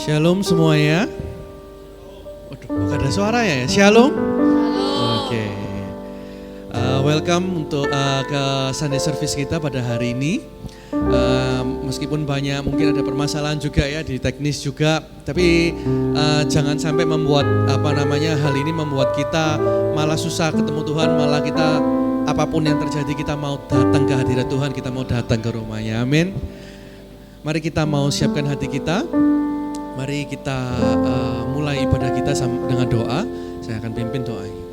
Shalom semuanya. Waduh, kok ada suara ya? Shalom. Oke. Welcome untuk ke Sunday service kita pada hari ini. Meskipun banyak mungkin ada permasalahan juga ya di teknis juga, tapi jangan sampai membuat hal ini membuat kita malah susah ketemu Tuhan, malah kita apapun yang terjadi kita mau datang ke hadirat Tuhan, kita mau datang ke rumahnya. Amin. Mari kita mau siapkan hati kita. Mari kita mulai ibadah kita dengan doa. Saya akan pimpin doa ini.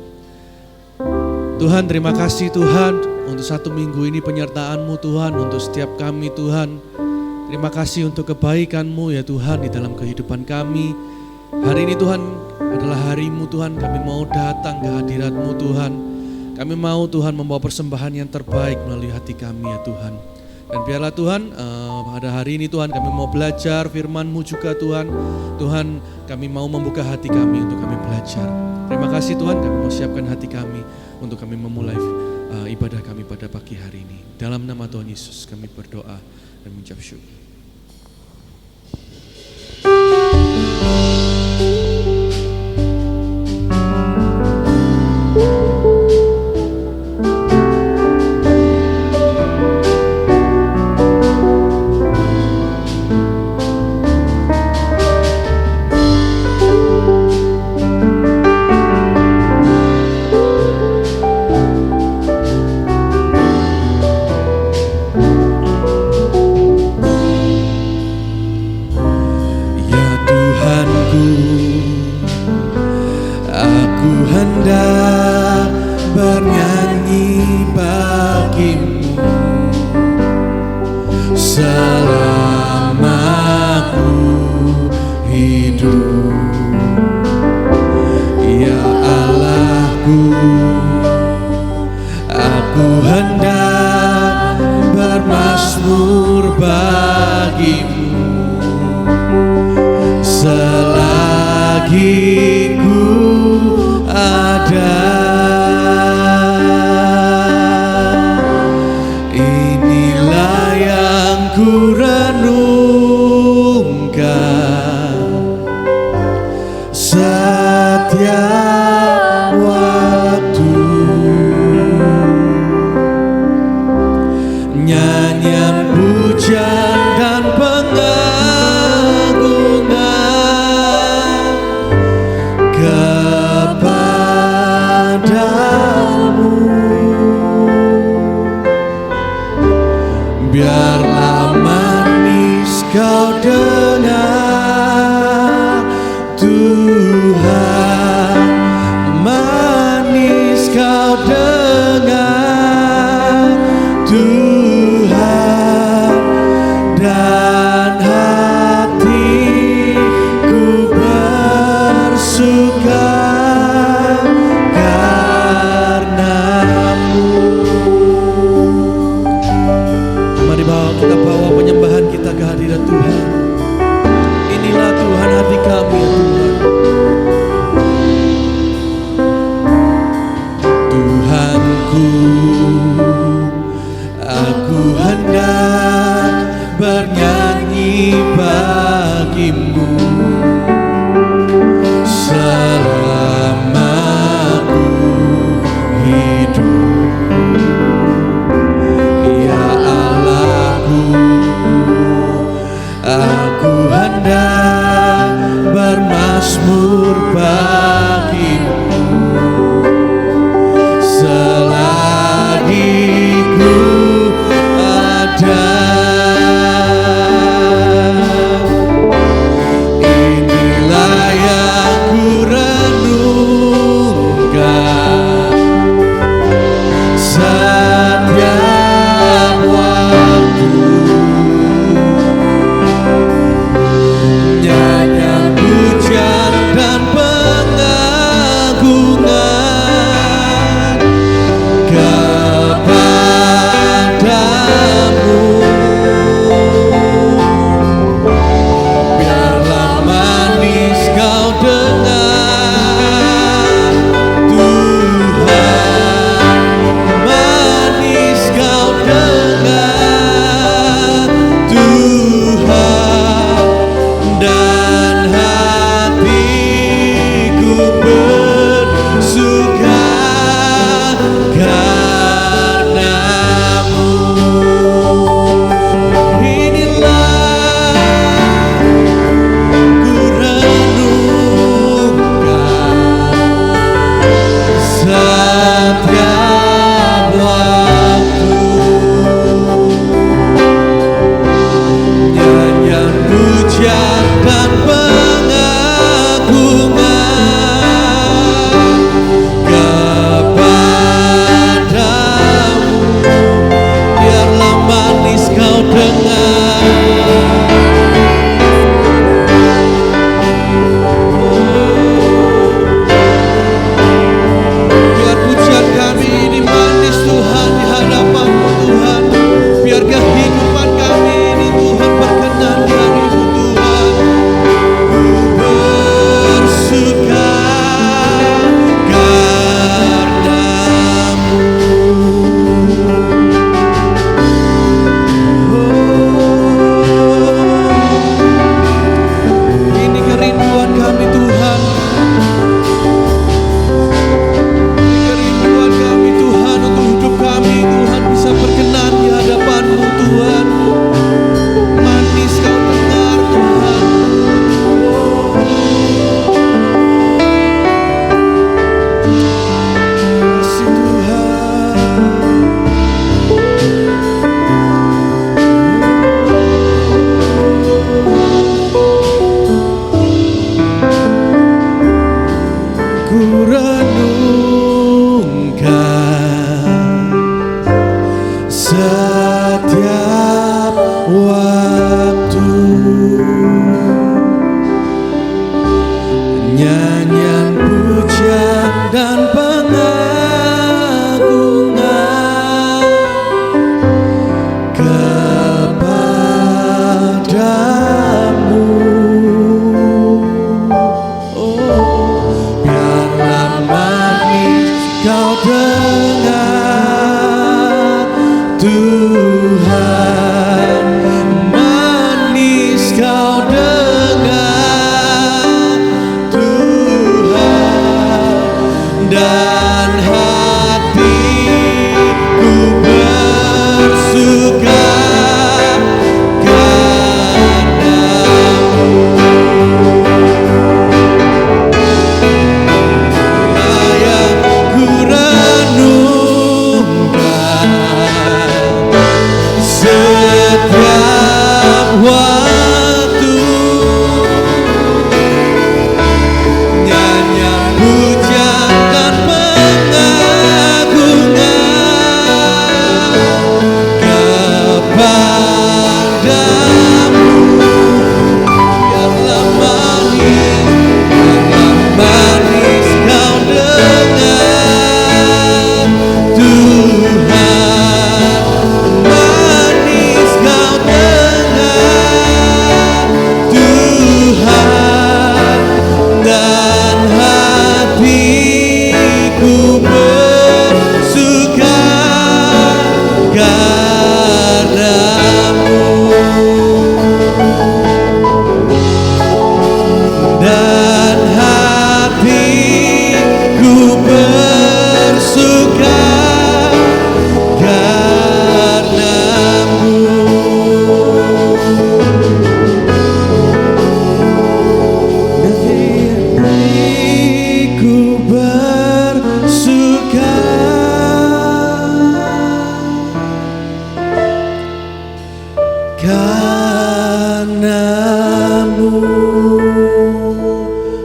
Tuhan, terima kasih Tuhan untuk satu minggu ini penyertaan-Mu Tuhan, untuk setiap kami Tuhan. Terima kasih untuk kebaikan-Mu ya Tuhan di dalam kehidupan kami. Hari ini Tuhan adalah hari-Mu Tuhan, kami mau datang ke hadirat-Mu Tuhan. Kami mau Tuhan membawa persembahan yang terbaik melalui hati kami ya Tuhan. Dan biarlah Tuhan pada hari ini Tuhan kami mau belajar firman-Mu juga Tuhan. Tuhan kami mau membuka hati kami untuk kami belajar. Terima kasih Tuhan, kami mau siapkan hati kami untuk kami memulai ibadah kami pada pagi hari ini. Dalam nama Tuhan Yesus kami berdoa dan mengucap syukur. Dan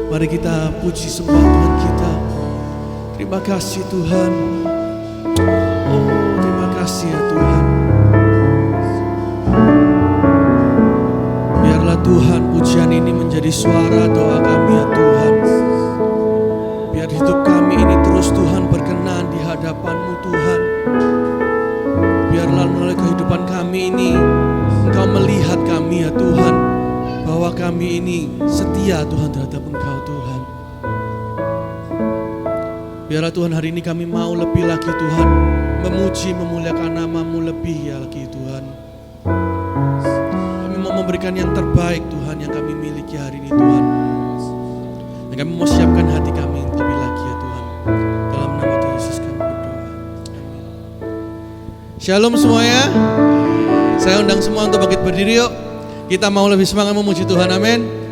Mari kita puji sembah Tuhan kita. Terima kasih Tuhan. Oh, terima kasih ya Tuhan. Biarlah Tuhan pujian ini menjadi suara doa kami ya Tuhan. Biar hidup kami ini terus Tuhan berkenan di hadapan-Mu Tuhan. Biarlah melalui kehidupan kami ini Engkau melihat kami ya Tuhan, bahwa kami ini setia Tuhan terhadap Engkau Tuhan. Biarlah Tuhan hari ini kami mau lebih lagi Tuhan memuji, memuliakan nama-Mu lebih ya lagi Tuhan. Kami mau memberikan yang terbaik Tuhan yang kami miliki hari ini Tuhan. Dan kami mau siapkan hati kami lebih lagi ya Tuhan. Dalam nama Tuhan Yesus kami berdoa. Amin. Shalom semuanya. Saya undang semua untuk bangkit berdiri yuk. Kita mau lebih semangat memuji Tuhan, amin.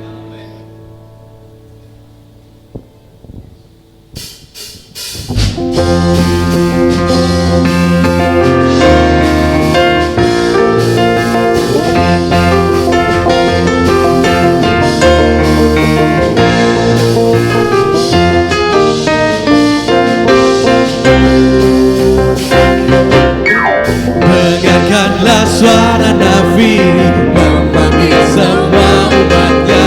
Dengarkanlah suara nafiri memanggil semua umatnya,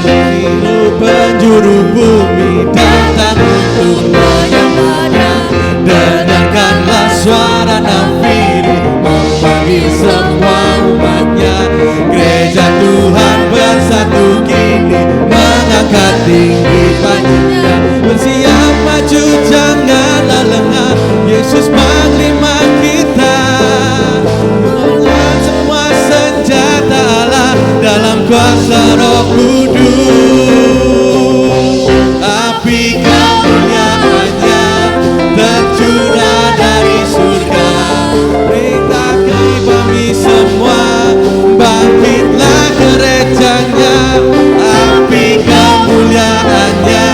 seluruh penjuru bumi datang untuk menyembahnya. Dengarkanlah suara nafiri memanggil semua umatnya, gereja Tuhan bersatu kini mengangkat tinggi panjangnya. Bersiap maju janganlah lengah, Yesus panglima kita. Semua senjata Allah dalam kuasa Roh Kudus. Api kemuliaannya tercurah dari surga. Beritakan kami semua, bangkitlah gerejanya. Api kemuliaannya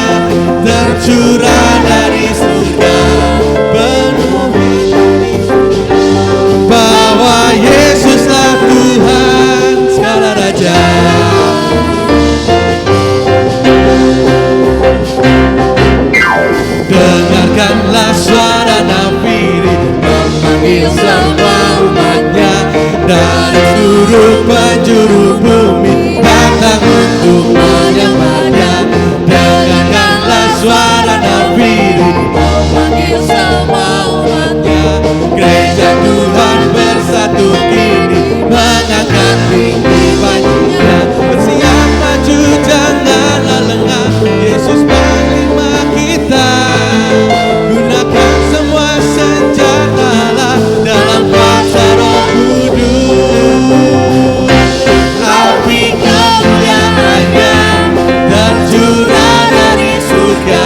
tercurah dari surga. Penuhi bahwa Yesuslah Tuhan segala raja. Dengarkanlah suara nafiri memanggil semua umatnya, dari seluruh penjuru bumi datang untuk menyembahnya. Dengarkanlah suara nafiri memanggil semua umatnya, gereja Tuhan bersatu kini mengangkat tinggi panjangnya. Bersiap maju janganlah lengah, Yesus panglima kita. Gunakan semua senjata Allah dalam kuasa Roh Kudus. Api kemuliaannya tercurah dari surga.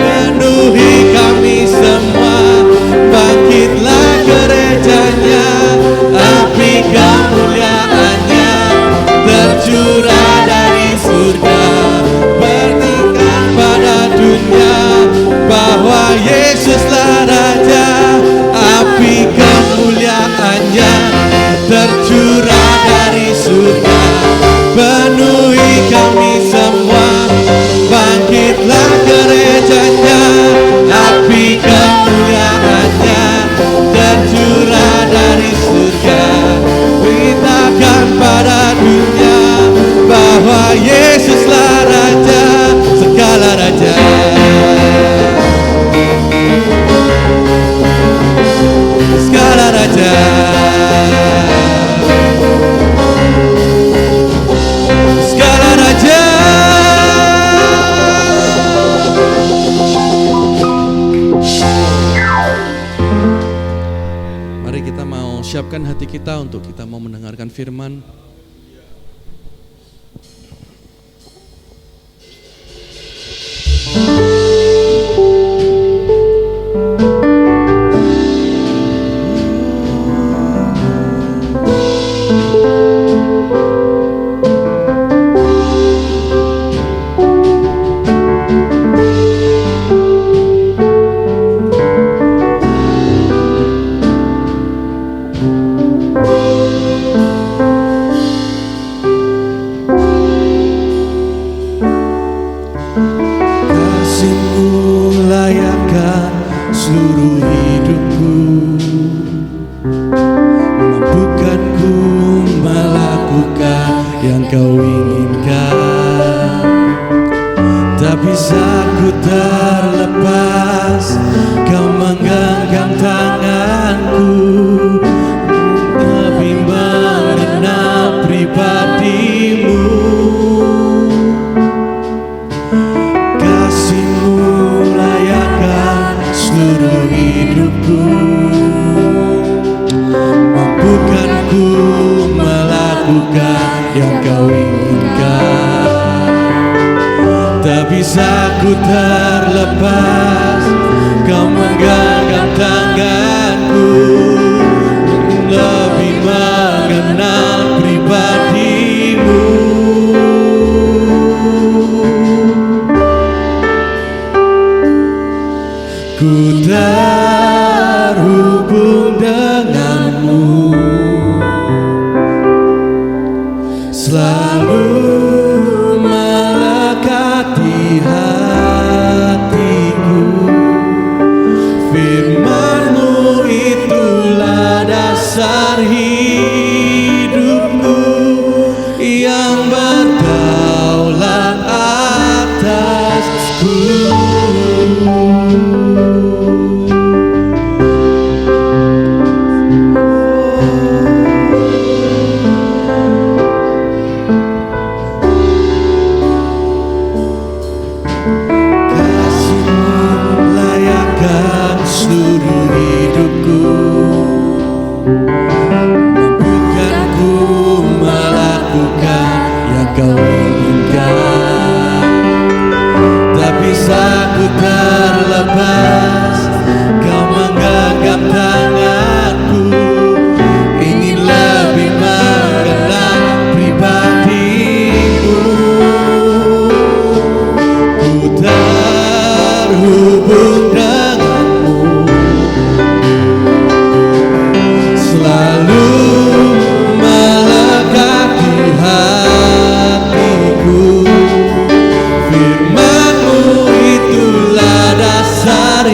Penuhi kami semua, bangkitlah gerejanya. Api kemuliaannya tercurah dari surga. Bertingkat pada dunia bahwa Yesuslah Raja. Api kemuliaannya tercurah dari surga. Penuhi kami semua, bangkitlah gerejanya. Api kemuliaannya tercurah dari surga. Beritakan pada dunia bahwa Yesuslah Raja segala raja. Segala raja. Segala raja. Mari kita mau siapkan hati kita untuk kita mau mendengarkan firman. inginkan. Tak bisa ku terlepas, kau menggenggam tanganku, lebih mengenal pribadimu. Kasihmu layakkan seluruh hidupku, mampukan ku melakukan yang kau inginkan. Tak bisa ku terlepas, kau menggenggam tanganku, lebih mengenal pribadimu. Ku terhubung denganmu, selalu melekati hatiku. Firman-Mu itulah dasar hidupku, yang berdaulat atasku. Seluruh hidupku, mampukan ku melakukan yang kau inginkan. Tak bisa ku terlepas, kau menggenggam tanganku, ingin lebih mengenal pribadimu. Ku terhubung selalu melekati hatiku. Firman-Mu itulah dasar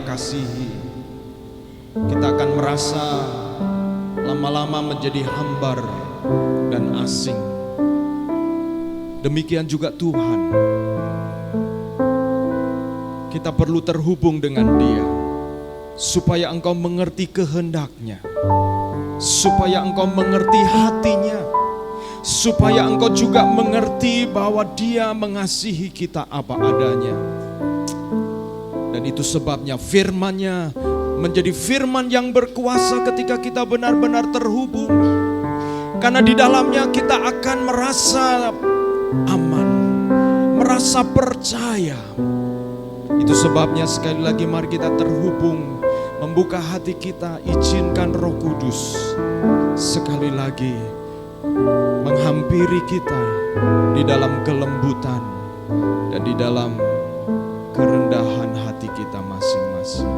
kasihi, kita akan merasa lama-lama menjadi hambar dan asing. Demikian juga Tuhan, kita perlu terhubung dengan Dia supaya Engkau mengerti kehendak-Nya, supaya Engkau mengerti hati-Nya, supaya Engkau juga mengerti bahwa Dia mengasihi kita apa adanya. Dan itu sebabnya firman-Nya menjadi firman yang berkuasa ketika kita benar-benar terhubung. Karena di dalamnya kita akan merasa aman, merasa percaya. Itu sebabnya sekali lagi mari kita terhubung, membuka hati kita, izinkan Roh Kudus sekali lagi menghampiri kita di dalam kelembutan dan di dalam kerendahan hati kita masing-masing.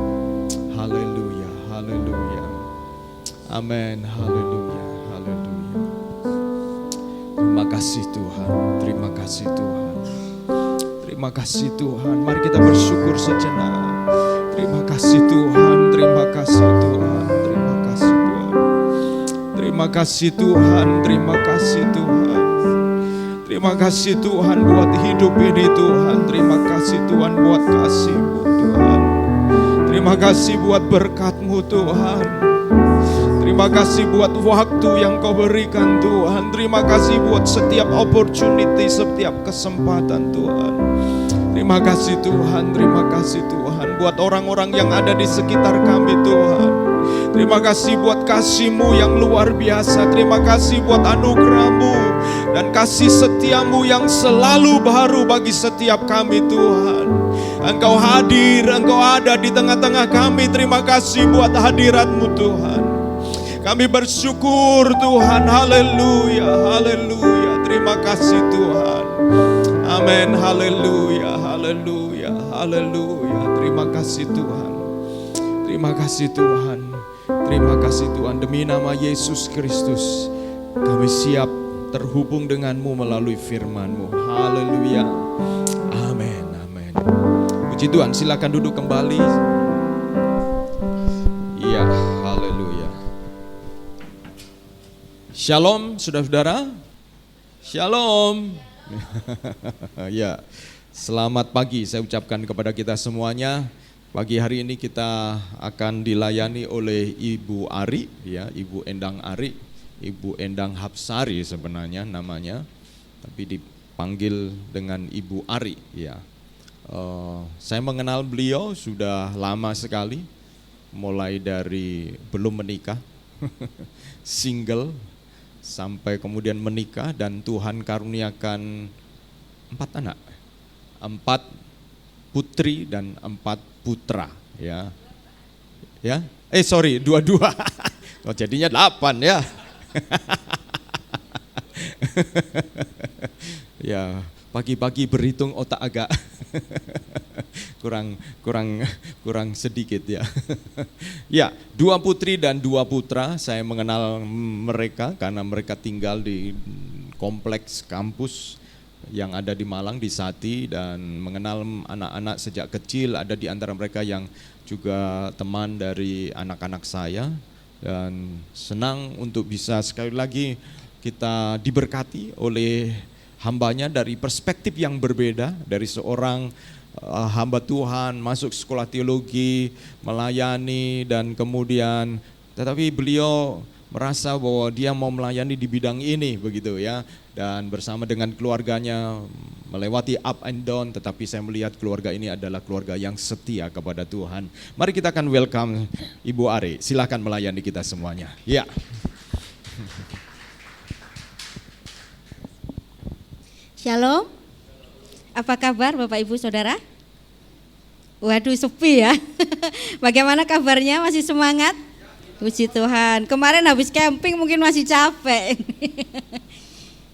Haleluya, haleluya. Amin, haleluya, haleluya. Terima kasih Tuhan, terima kasih Tuhan. Terima kasih Tuhan, mari kita bersyukur sejenak. Terima kasih Tuhan, terima kasih Tuhan, terima kasih Tuhan. Terima kasih Tuhan, terima kasih Tuhan. Terima kasih Tuhan buat hidup ini Tuhan. Terima kasih Tuhan buat kasih-Mu Tuhan. Terima kasih buat berkat-Mu Tuhan. Terima kasih buat waktu yang Kau berikan Tuhan. Terima kasih buat setiap opportunity, setiap kesempatan Tuhan. Terima kasih Tuhan, terima kasih Tuhan buat orang-orang yang ada di sekitar kami Tuhan. Terima kasih buat kasih-Mu yang luar biasa. Terima kasih buat anugerah-Mu dan kasih setia-Mu yang selalu baru bagi setiap kami Tuhan. Engkau hadir, Engkau ada di tengah-tengah kami. Terima kasih buat hadirat-Mu Tuhan. Kami bersyukur Tuhan, haleluya, haleluya. Terima kasih Tuhan. Amin, haleluya, haleluya, haleluya. Terima kasih Tuhan. Terima kasih Tuhan. Terima kasih Tuhan. Demi nama Yesus Kristus, kami siap terhubung dengan-Mu melalui firman-Mu. Haleluya. Amin, amin. Puji Tuhan, silakan duduk kembali. Iya, haleluya. Shalom, saudara-saudara. Shalom. Ya, selamat pagi saya ucapkan kepada kita semuanya. Pagi hari ini kita akan dilayani oleh Ibu Ari, ya, Ibu Endang Ari, Ibu Endang Hapsari sebenarnya namanya, tapi dipanggil dengan Ibu Ari, ya. Saya mengenal beliau sudah lama sekali, mulai dari belum menikah, single, sampai kemudian menikah dan Tuhan karuniakan 4 anak, 4 putri dan 4 putra, ya. Ya, dua-dua. Oh, jadinya 8 ya. Ya, pagi-pagi berhitung otak agak kurang sedikit ya. Ya, 2 putri dan 2 putra. Saya mengenal mereka karena mereka tinggal di kompleks kampus yang ada di Malang, di Sati, dan mengenal anak-anak sejak kecil. Ada di antara mereka yang juga teman dari anak-anak saya, dan senang untuk bisa sekali lagi kita diberkati oleh hambanya dari perspektif yang berbeda, dari seorang hamba Tuhan masuk sekolah teologi, melayani, dan kemudian tetapi beliau merasa bahwa dia mau melayani di bidang ini begitu ya, dan bersama dengan keluarganya melewati up and down, tetapi saya melihat keluarga ini adalah keluarga yang setia kepada Tuhan. Mari kita akan welcome Ibu Ari, silakan melayani kita semuanya. Ya. Shalom, apa kabar Bapak Ibu Saudara? Waduh, sepi ya. Bagaimana kabarnya, masih semangat? Puji Tuhan, kemarin habis camping mungkin masih capek.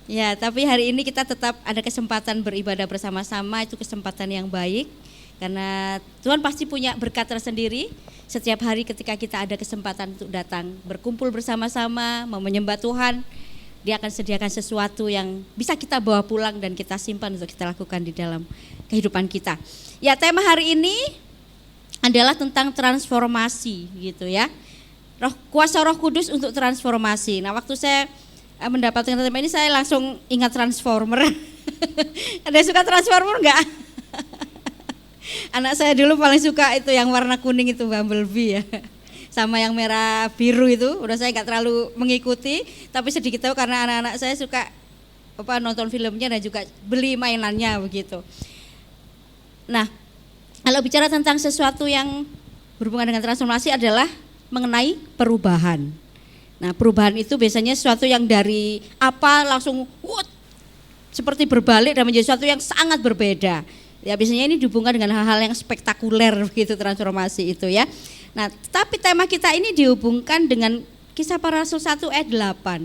Ya, tapi hari ini kita tetap ada kesempatan beribadah bersama-sama, itu kesempatan yang baik. Karena Tuhan pasti punya berkat tersendiri setiap hari ketika kita ada kesempatan untuk datang berkumpul bersama-sama, mau menyembah Tuhan. Dia akan sediakan sesuatu yang bisa kita bawa pulang dan kita simpan untuk kita lakukan di dalam kehidupan kita. Ya, tema hari ini adalah tentang transformasi gitu ya. Kuasa Roh Kudus untuk transformasi. Nah, waktu saya mendapatkan tema ini saya langsung ingat Transformer. Ada yang suka Transformer enggak? Anak saya dulu paling suka itu yang warna kuning itu, Bumblebee ya. Sama yang merah biru itu, udah saya enggak terlalu mengikuti, tapi sedikit tahu karena anak-anak saya suka nonton filmnya dan juga beli mainannya begitu. Nah, kalau bicara tentang sesuatu yang berhubungan dengan transformasi adalah mengenai perubahan. Nah, perubahan itu biasanya sesuatu yang dari apa langsung seperti berbalik dan menjadi sesuatu yang sangat berbeda. Ya, biasanya ini dihubungkan dengan hal-hal yang spektakuler begitu transformasi itu ya. Nah, tapi tema kita ini dihubungkan dengan Kisah Para Rasul 1 ayat 8.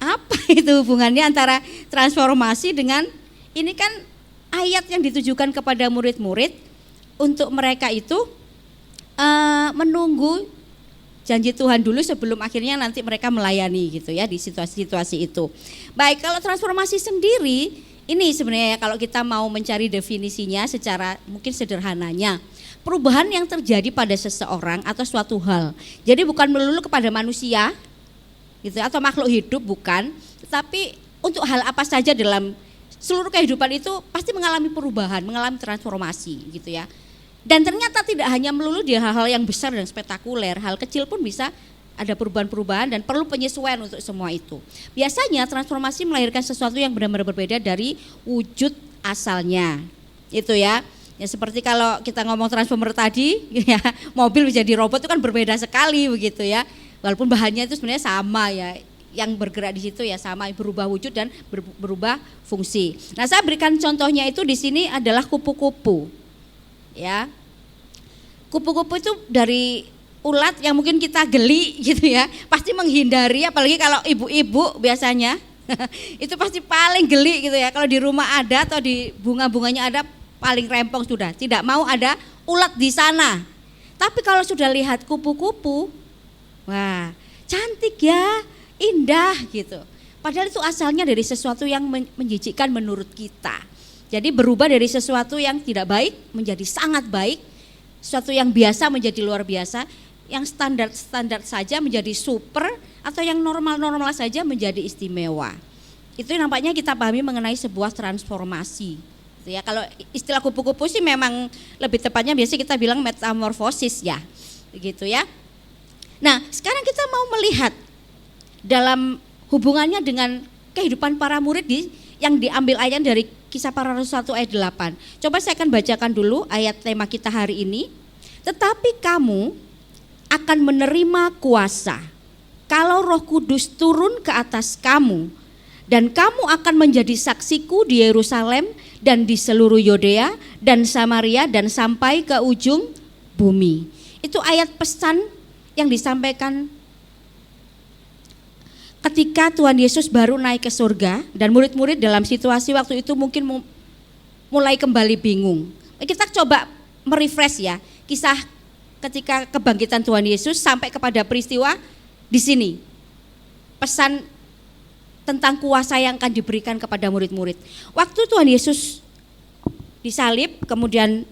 Apa itu hubungannya antara transformasi dengan ini kan ayat yang ditujukan kepada murid-murid untuk mereka itu menunggu janji Tuhan dulu sebelum akhirnya nanti mereka melayani gitu ya di situasi-situasi itu. Baik, kalau transformasi sendiri ini sebenarnya kalau kita mau mencari definisinya secara mungkin sederhananya, perubahan yang terjadi pada seseorang atau suatu hal. Jadi bukan melulu kepada manusia gitu atau makhluk hidup bukan, tetapi untuk hal apa saja dalam seluruh kehidupan itu pasti mengalami perubahan, mengalami transformasi gitu ya. Dan ternyata tidak hanya melulu di hal-hal yang besar dan spektakuler, hal kecil pun bisa ada perubahan-perubahan dan perlu penyesuaian untuk semua itu. Biasanya transformasi melahirkan sesuatu yang benar-benar berbeda dari wujud asalnya. Itu ya. Ya seperti kalau kita ngomong transformer tadi, ya, mobil menjadi robot itu kan berbeda sekali begitu ya. Walaupun bahannya itu sebenarnya sama ya. Yang bergerak di situ ya sama, berubah wujud dan berubah fungsi. Nah, saya berikan contohnya itu di sini adalah kupu-kupu. Ya. Kupu-kupu itu dari ulat yang mungkin kita geli gitu ya, pasti menghindari, apalagi kalau ibu-ibu biasanya itu pasti paling geli gitu ya. Kalau di rumah ada atau di bunga-bunganya ada, paling rempong sudah, tidak mau ada ulat di sana. Tapi kalau sudah lihat kupu-kupu, wah cantik ya, indah gitu. Padahal itu asalnya dari sesuatu yang menjijikkan menurut kita. Jadi berubah dari sesuatu yang tidak baik menjadi sangat baik, sesuatu yang biasa menjadi luar biasa, yang standar-standar saja menjadi super, atau yang normal-normal saja menjadi istimewa. Itu nampaknya kita pahami mengenai sebuah transformasi. Ya, kalau istilah kupu-kupu sih memang lebih tepatnya biasanya kita bilang metamorfosis ya, begitu ya. Nah, sekarang kita mau melihat dalam hubungannya dengan kehidupan para murid yang diambil ayat dari Kisah Para Rasul 1 ayat 8. Coba saya akan bacakan dulu ayat tema kita hari ini. Tetapi kamu akan menerima kuasa kalau Roh Kudus turun ke atas kamu, dan kamu akan menjadi saksiku di Yerusalem dan di seluruh Yudea dan Samaria dan sampai ke ujung bumi. Itu ayat pesan yang disampaikan ketika Tuhan Yesus baru naik ke surga dan murid-murid dalam situasi waktu itu mungkin mulai kembali bingung. Kita coba merefresh ya kisah ketika kebangkitan Tuhan Yesus sampai kepada peristiwa di sini. Pesan tentang kuasa yang akan diberikan kepada murid-murid. Waktu Tuhan Yesus disalib, kemudian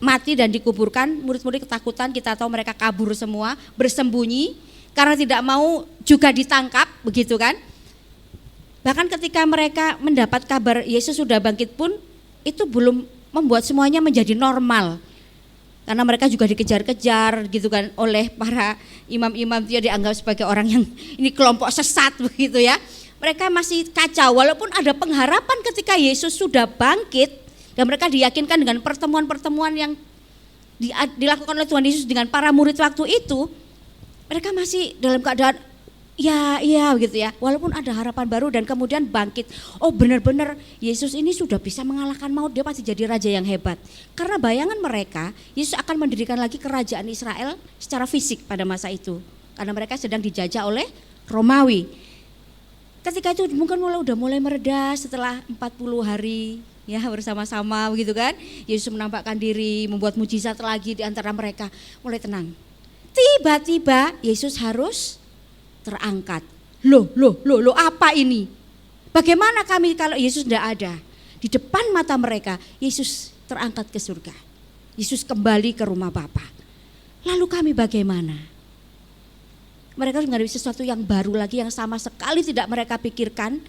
mati dan dikuburkan, murid-murid ketakutan, kita tahu mereka kabur semua, bersembunyi karena tidak mau juga ditangkap, begitu kan? Bahkan ketika mereka mendapat kabar Yesus sudah bangkit pun, itu belum membuat semuanya menjadi normal. Karena mereka juga dikejar-kejar gitu kan oleh para imam-imam, dia dianggap sebagai orang yang ini kelompok sesat begitu ya. Mereka masih kacau walaupun ada pengharapan ketika Yesus sudah bangkit dan mereka diyakinkan dengan pertemuan-pertemuan yang dilakukan oleh Tuhan Yesus dengan para murid waktu itu. Mereka masih dalam keadaan ya begitu ya, walaupun ada harapan baru dan kemudian bangkit. Oh benar-benar Yesus ini sudah bisa mengalahkan maut, dia pasti jadi raja yang hebat. Karena bayangan mereka, Yesus akan mendirikan lagi kerajaan Israel secara fisik pada masa itu. Karena mereka sedang dijajah oleh Romawi. Ketika itu mungkin udah mulai mereda setelah 40 hari ya bersama-sama begitu kan. Yesus menampakkan diri, membuat mujizat lagi di antara mereka, mulai tenang. Tiba-tiba Yesus harus terangkat. Loh, apa ini? Bagaimana kami kalau Yesus tidak ada? Di depan mata mereka, Yesus terangkat ke surga. Yesus kembali ke rumah Bapa. Lalu kami bagaimana? Mereka harus menghadapi sesuatu yang baru lagi yang sama sekali tidak mereka pikirkan.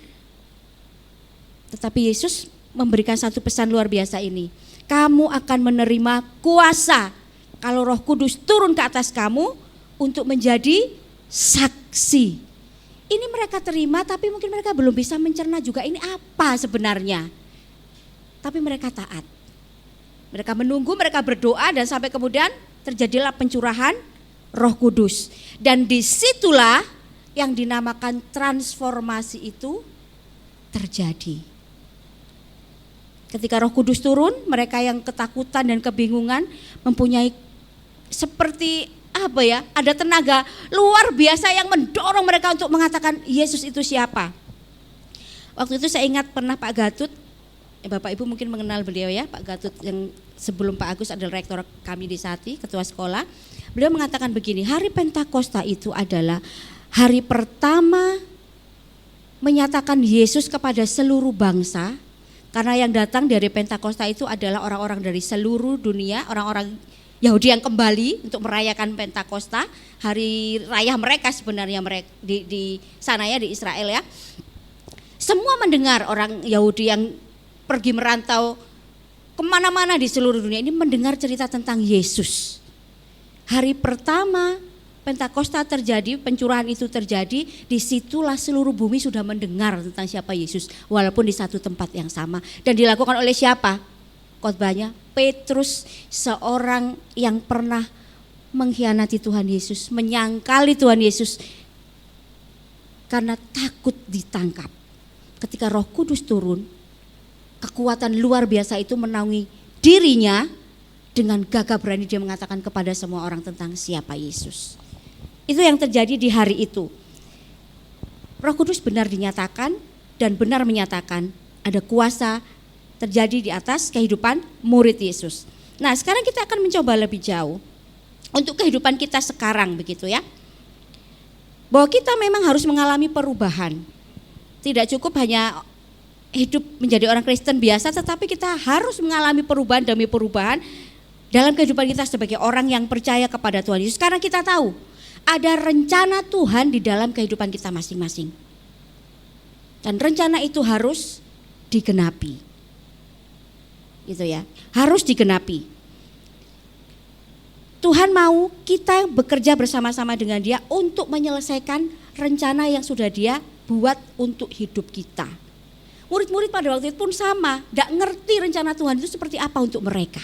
Tetapi Yesus memberikan satu pesan luar biasa ini. Kamu akan menerima kuasa kalau Roh Kudus turun ke atas kamu untuk menjadi saksi. Ini mereka terima tapi mungkin mereka belum bisa mencerna juga ini apa sebenarnya. Tapi mereka taat. Mereka menunggu, mereka berdoa dan sampai kemudian terjadilah pencurahan Roh Kudus. Dan disitulah yang dinamakan transformasi itu terjadi. Ketika Roh Kudus turun, mereka yang ketakutan dan kebingungan mempunyai seperti ada tenaga luar biasa yang mendorong mereka untuk mengatakan Yesus itu siapa. Waktu itu saya ingat pernah Pak Gatut, Bapak Ibu mungkin mengenal beliau ya, Pak Gatut yang sebelum Pak Agus adalah rektor kami di Sati, ketua sekolah. Beliau mengatakan begini, hari Pentakosta itu adalah hari pertama menyatakan Yesus kepada seluruh bangsa. Karena yang datang dari Pentakosta itu adalah orang-orang dari seluruh dunia, orang-orang Yahudi yang kembali untuk merayakan Pentakosta, hari raya mereka sebenarnya mereka di sana ya, di Israel ya. Semua mendengar, orang Yahudi yang pergi merantau kemana-mana di seluruh dunia ini mendengar cerita tentang Yesus. Hari pertama Pentakosta terjadi, pencurahan itu terjadi, disitulah seluruh bumi sudah mendengar tentang siapa Yesus, walaupun di satu tempat yang sama. Dan dilakukan oleh siapa? Khotbahnya Petrus, seorang yang pernah mengkhianati Tuhan Yesus, menyangkali Tuhan Yesus karena takut ditangkap. Ketika Roh Kudus turun, kekuatan luar biasa itu menaungi dirinya, dengan gagah berani dia mengatakan kepada semua orang tentang siapa Yesus. Itu yang terjadi di hari itu. Roh Kudus benar dinyatakan dan benar menyatakan ada kuasa terjadi di atas kehidupan murid Yesus. Nah, sekarang kita akan mencoba lebih jauh untuk kehidupan kita sekarang begitu ya. Bahwa kita memang harus mengalami perubahan. Tidak cukup hanya hidup menjadi orang Kristen biasa, tetapi kita harus mengalami perubahan demi perubahan dalam kehidupan kita sebagai orang yang percaya kepada Tuhan Yesus. Karena kita tahu ada rencana Tuhan di dalam kehidupan kita masing-masing. Dan rencana itu harus digenapi. Gitu ya, harus digenapi. Tuhan mau kita bekerja bersama-sama dengan Dia untuk menyelesaikan rencana yang sudah Dia buat untuk hidup kita. Murid-murid pada waktu itu pun sama, tidak ngerti rencana Tuhan itu seperti apa untuk mereka.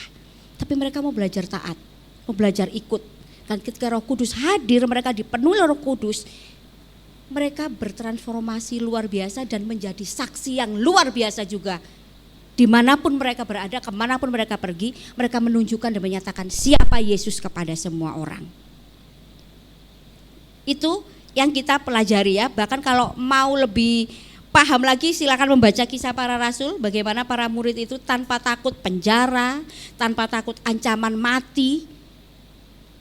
Tapi mereka mau belajar taat, mau belajar ikut. Dan ketika Roh Kudus hadir, mereka dipenuhi Roh Kudus, mereka bertransformasi luar biasa dan menjadi saksi yang luar biasa juga. Dimanapun mereka berada, kemanapun mereka pergi, mereka menunjukkan dan menyatakan siapa Yesus kepada semua orang. Itu yang kita pelajari ya. Bahkan kalau mau lebih paham lagi silakan membaca Kisah Para Rasul, bagaimana para murid itu tanpa takut penjara, tanpa takut ancaman mati.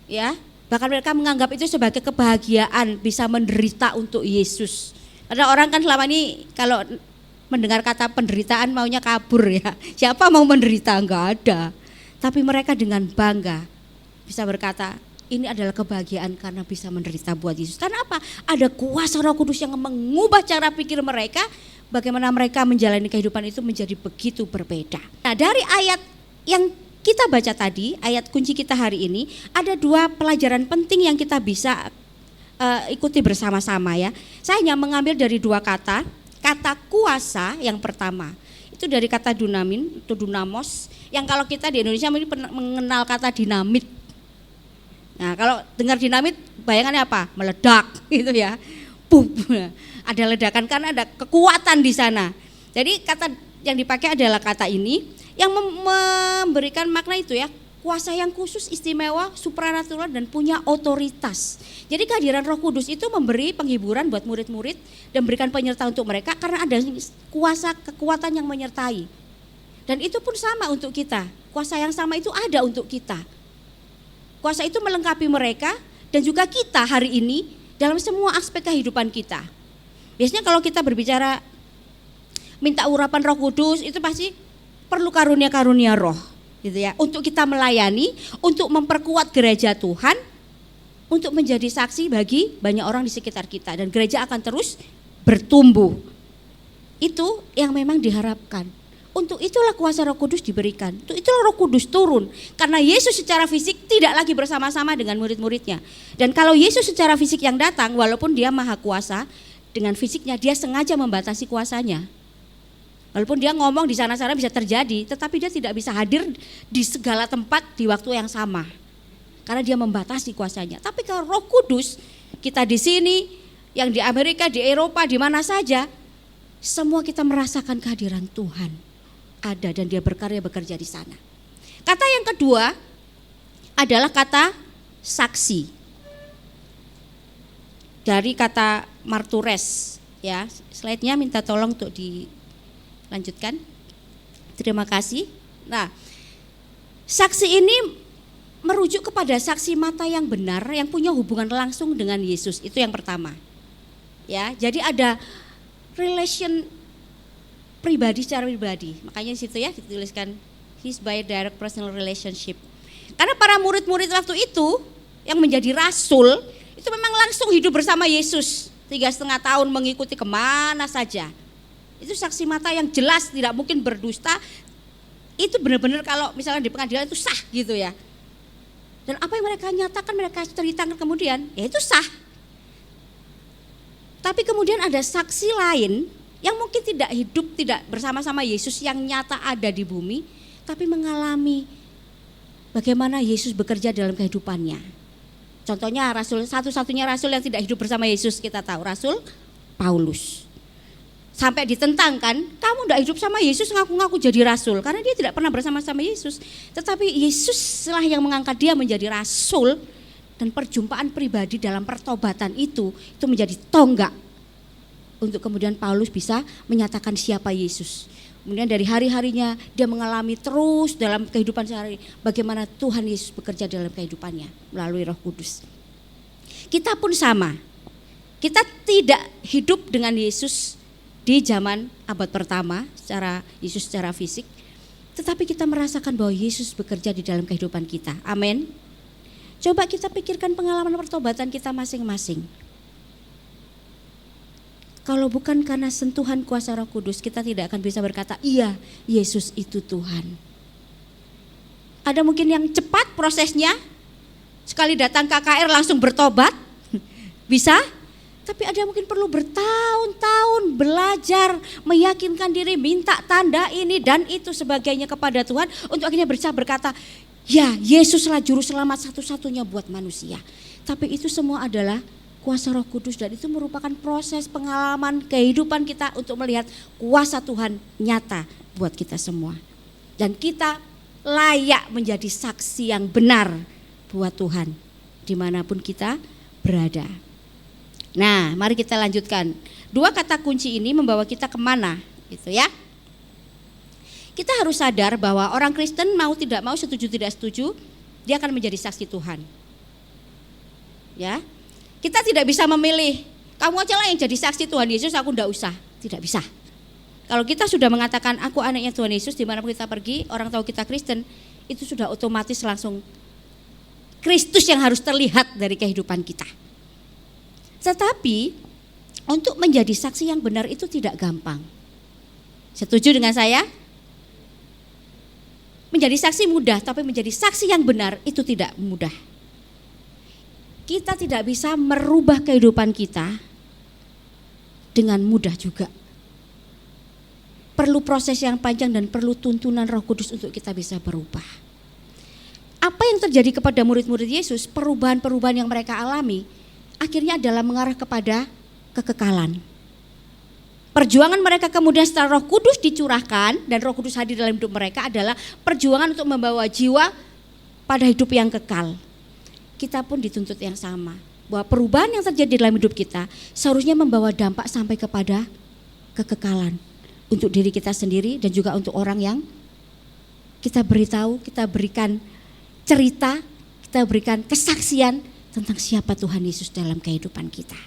Ya, bahkan mereka menganggap itu sebagai kebahagiaan bisa menderita untuk Yesus. Karena orang kan selama ini kalau mendengar kata penderitaan maunya kabur ya. Siapa mau menderita? Enggak ada. Tapi mereka dengan bangga bisa berkata, ini adalah kebahagiaan karena bisa menderita buat Yesus. Karena apa? Ada kuasa Roh Kudus yang mengubah cara pikir mereka, bagaimana mereka menjalani kehidupan itu menjadi begitu berbeda. Nah, dari ayat yang kita baca tadi, ayat kunci kita hari ini, ada dua pelajaran penting yang kita bisa ikuti bersama-sama ya. Saya hanya mengambil dari dua kata. Kata kuasa yang pertama, itu dari kata dunamin, itu dunamos, yang kalau kita di Indonesia mengenal kata dinamit. Nah, kalau dengar dinamit, bayangannya apa? Meledak gitu ya. Ada ledakan karena ada kekuatan di sana. Jadi kata yang dipakai adalah kata ini, yang memberikan makna itu ya, kuasa yang khusus, istimewa, supranatural dan punya otoritas. Jadi kehadiran Roh Kudus itu memberi penghiburan buat murid-murid dan berikan penyertaan untuk mereka karena ada kuasa kekuatan yang menyertai. Dan itu pun sama untuk kita, kuasa yang sama itu ada untuk kita. Kuasa itu melengkapi mereka dan juga kita hari ini dalam semua aspek kehidupan kita. Biasanya kalau kita berbicara minta urapan Roh Kudus itu pasti perlu karunia-karunia roh. gitu ya, untuk kita melayani, untuk memperkuat gereja Tuhan, untuk menjadi saksi bagi banyak orang di sekitar kita, dan gereja akan terus bertumbuh. Itu yang memang diharapkan. Untuk itulah kuasa Roh Kudus diberikan. Untuk itulah Roh Kudus turun. Karena Yesus secara fisik tidak lagi bersama-sama dengan murid-muridnya. Dan kalau Yesus secara fisik yang datang, walaupun dia maha kuasa, dengan fisiknya dia sengaja membatasi kuasanya. Walaupun dia ngomong di sana-sana bisa terjadi, tetapi dia tidak bisa hadir di segala tempat di waktu yang sama. Karena dia membatasi kuasanya. Tapi kalau Roh Kudus, kita di sini, yang di Amerika, di Eropa, di mana saja, semua kita merasakan kehadiran Tuhan ada, dan dia berkarya bekerja di sana. Kata yang kedua adalah kata saksi. Dari kata martures, ya. Slide-nya minta tolong untuk dilanjutkan. Terima kasih. Nah, saksi ini merujuk kepada saksi mata yang benar yang punya hubungan langsung dengan Yesus. Itu yang pertama. Ya, jadi ada relation pribadi secara pribadi. Makanya di situ ya dituliskan his by direct personal relationship. Karena para murid-murid waktu itu yang menjadi rasul itu memang langsung hidup bersama Yesus 3,5 tahun, mengikuti kemana saja. Itu saksi mata yang jelas, tidak mungkin berdusta. Itu benar-benar kalau misalnya di pengadilan itu sah gitu ya. Dan apa yang mereka nyatakan, mereka ceritakan kemudian, ya itu sah. Tapi kemudian ada saksi lain yang mungkin tidak hidup, tidak bersama-sama Yesus, yang nyata ada di bumi, tapi mengalami bagaimana Yesus bekerja dalam kehidupannya. Contohnya rasul, satu-satunya rasul yang tidak hidup bersama Yesus kita tahu, Rasul Paulus. Sampai ditentangkan, kamu tidak hidup sama Yesus, ngaku-ngaku jadi rasul, karena dia tidak pernah bersama-sama Yesus. Tetapi Yesus lah yang mengangkat dia menjadi rasul, dan perjumpaan pribadi dalam pertobatan itu menjadi tonggak untuk kemudian Paulus bisa menyatakan siapa Yesus. Kemudian dari hari-harinya dia mengalami terus dalam kehidupan sehari bagaimana Tuhan Yesus bekerja dalam kehidupannya melalui Roh Kudus. Kita pun sama. Kita tidak hidup dengan Yesus di zaman abad pertama secara Yesus secara fisik, tetapi kita merasakan bahwa Yesus bekerja di dalam kehidupan kita. Amin. Coba kita pikirkan pengalaman pertobatan kita masing-masing. Kalau bukan karena sentuhan kuasa Roh Kudus, kita tidak akan bisa berkata, iya Yesus itu Tuhan. Ada mungkin yang cepat prosesnya, sekali datang KKR langsung bertobat, bisa. Tapi ada mungkin perlu bertahun-tahun belajar, meyakinkan diri, minta tanda ini dan itu sebagainya kepada Tuhan, untuk akhirnya bisa berkata, ya Yesuslah juru selamat satu-satunya buat manusia. Tapi itu semua adalah kuasa Roh Kudus, dan itu merupakan proses pengalaman kehidupan kita untuk melihat kuasa Tuhan nyata buat kita semua. Dan kita layak menjadi saksi yang benar buat Tuhan dimanapun kita berada. Nah, mari kita lanjutkan. 2 kata kunci ini membawa kita kemana gitu ya. Kita harus sadar bahwa orang Kristen mau tidak mau, setuju tidak setuju, dia akan menjadi saksi Tuhan. Ya. Kita tidak bisa memilih, kamu aja lah yang jadi saksi Tuhan Yesus, aku enggak usah. Tidak bisa. Kalau kita sudah mengatakan aku anaknya Tuhan Yesus, dimanapun kita pergi, orang tahu kita Kristen, itu sudah otomatis langsung Kristus yang harus terlihat dari kehidupan kita. Tetapi untuk menjadi saksi yang benar itu tidak gampang. Setuju dengan saya? Menjadi saksi mudah, tapi menjadi saksi yang benar itu tidak mudah. Kita tidak bisa merubah kehidupan kita dengan mudah juga. Perlu proses yang panjang dan perlu tuntunan Roh Kudus untuk kita bisa berubah. Apa yang terjadi kepada murid-murid Yesus, perubahan-perubahan yang mereka alami, akhirnya adalah mengarah kepada kekekalan. Perjuangan mereka kemudian setelah Roh Kudus dicurahkan dan Roh Kudus hadir dalam hidup mereka adalah perjuangan untuk membawa jiwa pada hidup yang kekal. Kita pun dituntut yang sama, bahwa perubahan yang terjadi dalam hidup kita seharusnya membawa dampak sampai kepada kekekalan untuk diri kita sendiri dan juga untuk orang yang kita beritahu, kita berikan cerita, kita berikan kesaksian tentang siapa Tuhan Yesus dalam kehidupan kita.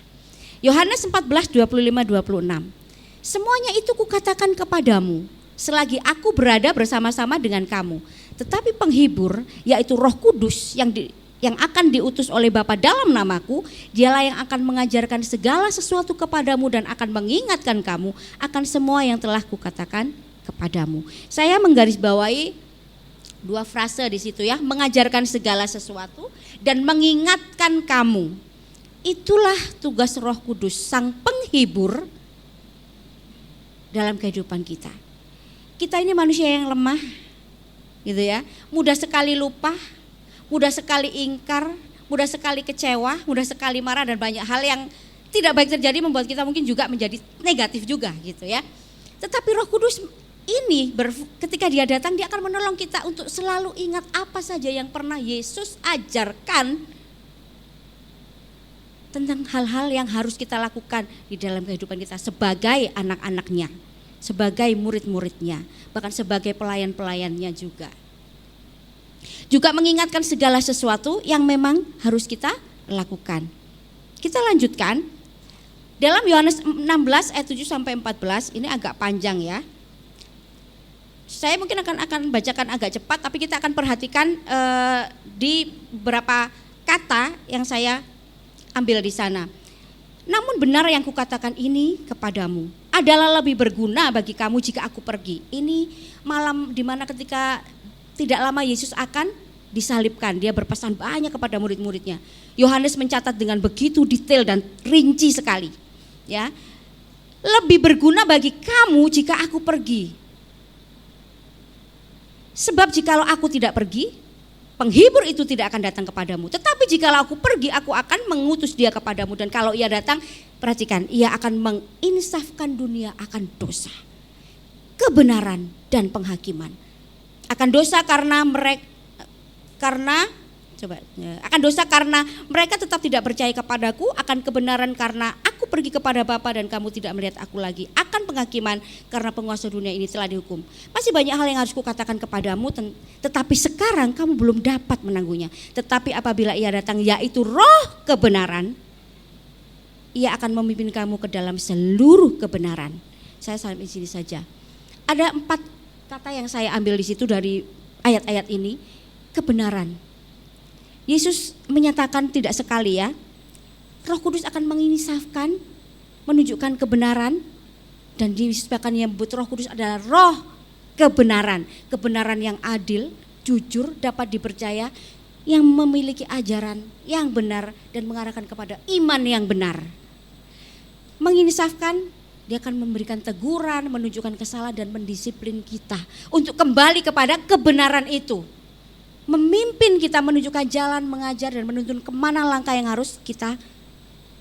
Yohanes 14:25-26. Semuanya itu kukatakan kepadamu selagi aku berada bersama-sama dengan kamu. Tetapi penghibur, yaitu Roh Kudus yang akan diutus oleh Bapa dalam namaku, dialah yang akan mengajarkan segala sesuatu kepadamu dan akan mengingatkan kamu akan semua yang telah kukatakan kepadamu. Saya menggarisbawahi 2 frase di situ ya, mengajarkan segala sesuatu dan mengingatkan kamu. Itulah tugas Roh Kudus, sang penghibur dalam kehidupan kita. Kita ini manusia yang lemah, gitu ya, mudah sekali lupa, mudah sekali ingkar, mudah sekali kecewa, mudah sekali marah, dan banyak hal yang tidak baik terjadi membuat kita mungkin juga menjadi negatif juga gitu ya. Tetapi Roh Kudus ini ketika dia datang, dia akan menolong kita untuk selalu ingat apa saja yang pernah Yesus ajarkan tentang hal-hal yang harus kita lakukan di dalam kehidupan kita sebagai anak-anaknya, sebagai murid-muridnya, bahkan sebagai pelayan-pelayannya juga. Juga mengingatkan segala sesuatu yang memang harus kita lakukan. Kita lanjutkan. Dalam Yohanes 16 ayat 7 sampai 14, ini agak panjang ya. Saya mungkin akan bacakan agak cepat, tapi kita akan perhatikan di beberapa kata yang saya ambil di sana. Namun benar yang kukatakan ini kepadamu adalah lebih berguna bagi kamu jika aku pergi. Ini malam dimana ketika tidak lama Yesus akan disalibkan, dia berpesan banyak kepada murid-muridnya. Yohanes mencatat dengan begitu detail dan rinci sekali. Ya, lebih berguna bagi kamu jika aku pergi. Sebab jikalau aku tidak pergi, penghibur itu tidak akan datang kepadamu. Tetapi jikalau aku pergi, aku akan mengutus dia kepadamu. Dan kalau ia datang, perhatikan, ia akan menginsafkan dunia akan dosa, kebenaran, dan penghakiman. Akan dosa karena mereka tetap tidak percaya kepadaku, akan kebenaran karena aku pergi kepada Bapa dan kamu tidak melihat aku lagi, akan penghakiman karena penguasa dunia ini telah dihukum. Masih banyak hal yang harus kukatakan kepadamu, tetapi sekarang kamu belum dapat menanggungnya. Tetapi apabila ia datang, yaitu Roh kebenaran, ia akan memimpin kamu ke dalam seluruh kebenaran. Saya sampai sini saja. Ada 4 kata yang saya ambil di situ dari ayat-ayat ini. Kebenaran. Yesus menyatakan tidak sekali ya, Roh Kudus akan menginsafkan, menunjukkan kebenaran, dan Yesus bahkan yang menyebut Roh Kudus adalah Roh kebenaran. Kebenaran yang adil, jujur, dapat dipercaya, yang memiliki ajaran yang benar dan mengarahkan kepada iman yang benar. Menginsafkan, dia akan memberikan teguran, menunjukkan kesalahan dan mendisiplin kita untuk kembali kepada kebenaran itu. Memimpin kita, menunjukkan jalan, mengajar dan menuntun kemana langkah yang harus kita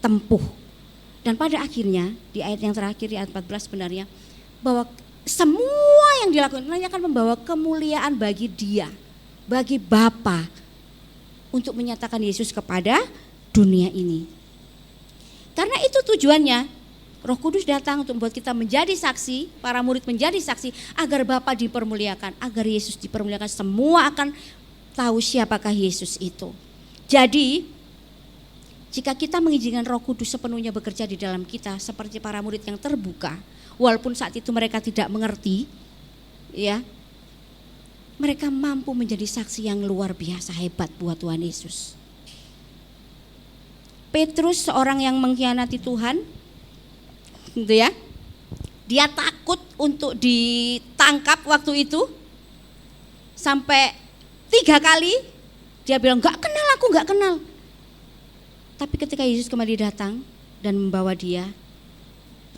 tempuh. Dan pada akhirnya di ayat yang terakhir di ayat 14 sebenarnya bahwa semua yang dilakukan ini akan membawa kemuliaan bagi dia, bagi Bapa, untuk menyatakan Yesus kepada dunia ini. Karena itu tujuannya Roh Kudus datang untuk membuat kita menjadi saksi, para murid menjadi saksi agar Bapa dipermuliakan, agar Yesus dipermuliakan. Semua akan tahu siapakah Yesus itu. Jadi jika kita mengizinkan Roh Kudus sepenuhnya bekerja di dalam kita seperti para murid yang terbuka, walaupun saat itu mereka tidak mengerti, ya, mereka mampu menjadi saksi yang luar biasa hebat buat Tuhan Yesus. Petrus, seorang yang mengkhianati Tuhan, gitu ya, dia takut untuk ditangkap waktu itu, sampai 3 kali dia bilang gak kenal. Tapi ketika Yesus kembali datang dan membawa dia,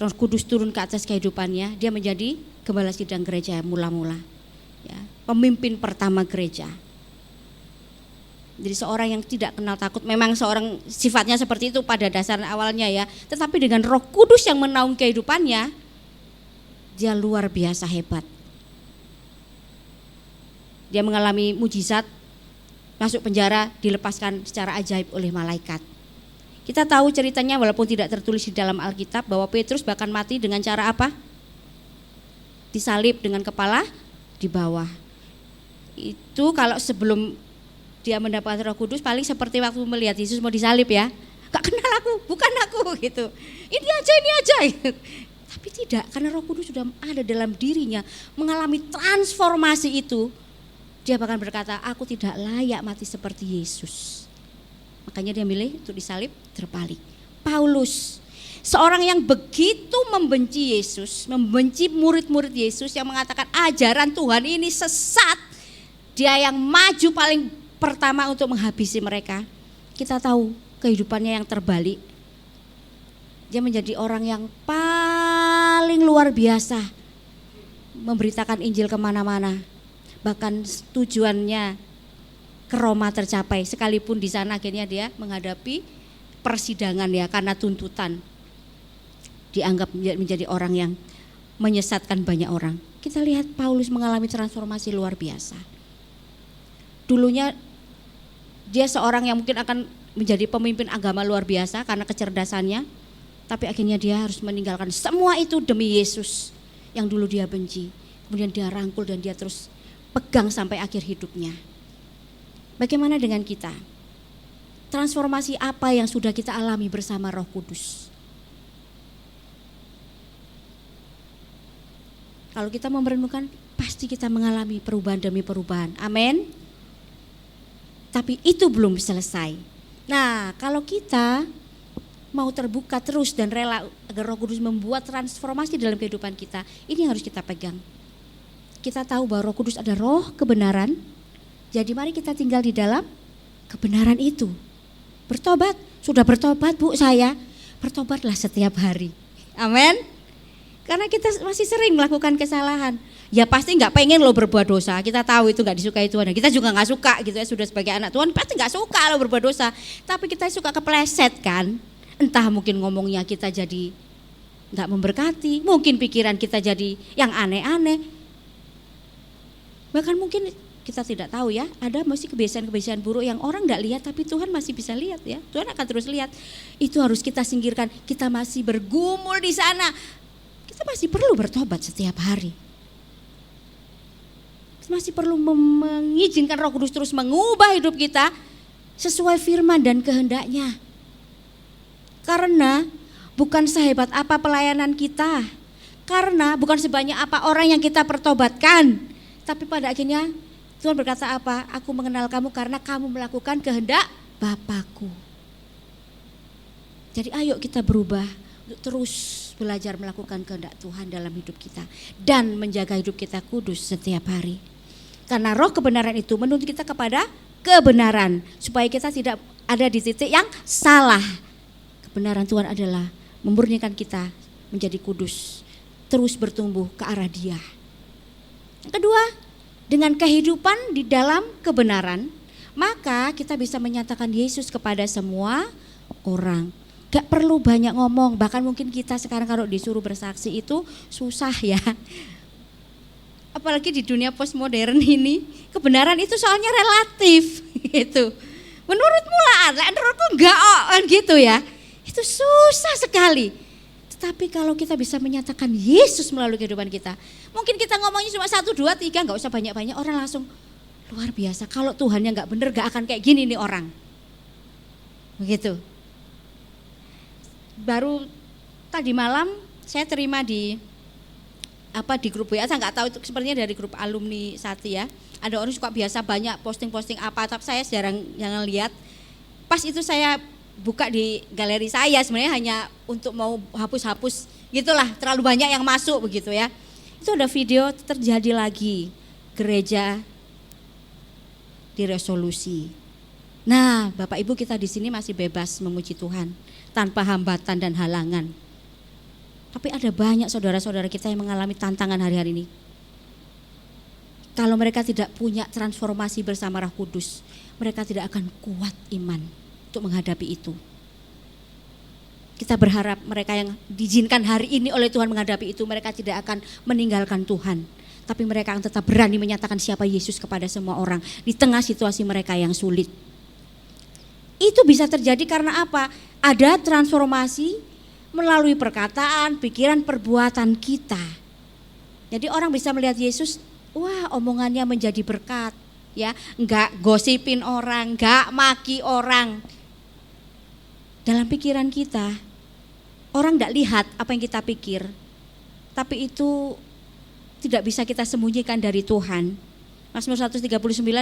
Roh Kudus turun ke atas kehidupannya, dia menjadi gembala sidang gereja mula-mula, ya, pemimpin pertama gereja. Jadi seorang yang tidak kenal takut, memang seorang sifatnya seperti itu pada dasar awalnya ya, tetapi dengan Roh Kudus yang menaungi kehidupannya, dia luar biasa hebat. Dia mengalami mujizat, masuk penjara, dilepaskan secara ajaib oleh malaikat. Kita tahu ceritanya walaupun tidak tertulis di dalam Alkitab bahwa Petrus bahkan mati dengan cara apa? Disalib dengan kepala di bawah. Itu kalau sebelum dia mendapat Roh Kudus paling seperti waktu melihat Yesus mau disalib ya. Gak kenal aku, bukan aku gitu. Ini aja gitu. Tapi tidak, karena Roh Kudus sudah ada dalam dirinya, mengalami transformasi itu. dia bahkan berkata, aku tidak layak mati seperti Yesus. Makanya dia milih untuk disalib, terpalik. Paulus, seorang yang begitu membenci Yesus, membenci murid-murid Yesus yang mengatakan ajaran Tuhan ini sesat. Dia yang maju paling pertama untuk menghabisi mereka. Kita tahu kehidupannya yang terbalik. Dia menjadi orang yang paling luar biasa, memberitakan Injil kemana-mana. Bahkan tujuannya ke Roma tercapai, sekalipun di sana akhirnya dia menghadapi persidangan ya karena tuntutan. Dianggap menjadi orang yang menyesatkan banyak orang. Kita lihat Paulus mengalami transformasi luar biasa. Dulunya dia seorang yang mungkin akan menjadi pemimpin agama luar biasa karena kecerdasannya, tapi akhirnya dia harus meninggalkan semua itu demi Yesus yang dulu dia benci. Kemudian dia rangkul dan dia terus pegang sampai akhir hidupnya. Bagaimana dengan kita? Transformasi apa yang sudah kita alami bersama Roh Kudus? Kalau kita merenungkan, pasti kita mengalami perubahan demi perubahan. Amin. Tapi itu belum selesai. Nah, kalau kita mau terbuka terus dan rela agar Roh Kudus membuat transformasi dalam kehidupan kita, ini yang harus kita pegang. Kita tahu bahwa Roh Kudus ada roh kebenaran. Jadi mari kita tinggal di dalam kebenaran itu. Bertobat, sudah bertobat Bu saya. Bertobatlah setiap hari. Amin. Karena kita masih sering melakukan kesalahan. Ya pasti nggak pengen lo berbuat dosa. Kita tahu itu nggak disukai Tuhan. Dan kita juga nggak suka gitu ya, sudah sebagai anak Tuhan pasti nggak suka lo berbuat dosa. Tapi kita suka kepleset kan. Entah mungkin ngomongnya kita jadi nggak memberkati. Mungkin pikiran kita jadi yang aneh-aneh. Bahkan mungkin kita tidak tahu ya, ada masih kebiasaan-kebiasaan buruk yang orang nggak lihat tapi Tuhan masih bisa lihat ya. Tuhan akan terus lihat. Itu harus kita singkirkan. Kita masih bergumul di sana. Kita masih perlu bertobat setiap hari. Kita masih perlu mengizinkan Roh Kudus terus mengubah hidup kita sesuai firman dan kehendaknya. Karena bukan sehebat apa pelayanan kita. Karena bukan sebanyak apa orang yang kita pertobatkan. Tapi pada akhirnya Tuhan berkata apa? Aku mengenal kamu karena kamu melakukan kehendak Bapakku. Jadi ayo kita berubah untuk terus belajar melakukan kehendak Tuhan dalam hidup kita. Dan menjaga hidup kita kudus setiap hari. Karena roh kebenaran itu menuntut kita kepada kebenaran. Supaya kita tidak ada di titik yang salah. Kebenaran Tuhan adalah memurnikan kita menjadi kudus. Terus bertumbuh ke arah Dia. Yang kedua, dengan kehidupan di dalam kebenaran, maka kita bisa menyatakan Yesus kepada semua orang. Gak perlu banyak ngomong, bahkan mungkin kita sekarang kalau disuruh bersaksi itu susah ya. Apalagi di dunia postmodern ini, kebenaran itu soalnya relatif gitu. Menurutmu lah, menurutku enggak kan gitu ya. Itu susah sekali. Tapi kalau kita bisa menyatakan Yesus melalui kehidupan kita, mungkin kita ngomongnya cuma 1, 2, 3, gak usah banyak-banyak, orang langsung luar biasa. Kalau Tuhannya gak bener gak akan kayak gini nih orang. Begitu. Baru tadi malam saya terima di grup WA, saya gak tahu itu sepertinya dari grup alumni Sati ya. Ada orang suka biasa banyak posting-posting apa, tapi saya jarang lihat. Pas itu saya buka di galeri saya, sebenarnya hanya untuk mau hapus-hapus gitulah, terlalu banyak yang masuk begitu ya. Itu ada video terjadi lagi gereja diresolusi. Nah, Bapak Ibu kita di sini masih bebas memuji Tuhan tanpa hambatan dan halangan. Tapi ada banyak saudara-saudara kita yang mengalami tantangan hari-hari ini. Kalau mereka tidak punya transformasi bersama Roh Kudus, mereka tidak akan kuat iman untuk menghadapi itu. Kita berharap mereka yang diizinkan hari ini oleh Tuhan menghadapi itu, mereka tidak akan meninggalkan Tuhan. Tapi mereka akan tetap berani menyatakan siapa Yesus kepada semua orang di tengah situasi mereka yang sulit. Itu bisa terjadi karena apa? Ada transformasi melalui perkataan, pikiran, perbuatan kita. Jadi orang bisa melihat Yesus, wah omongannya menjadi berkat. Ya, enggak gosipin orang, enggak maki orang. Dalam pikiran kita, orang enggak lihat apa yang kita pikir, tapi itu tidak bisa kita sembunyikan dari Tuhan. Mazmur 139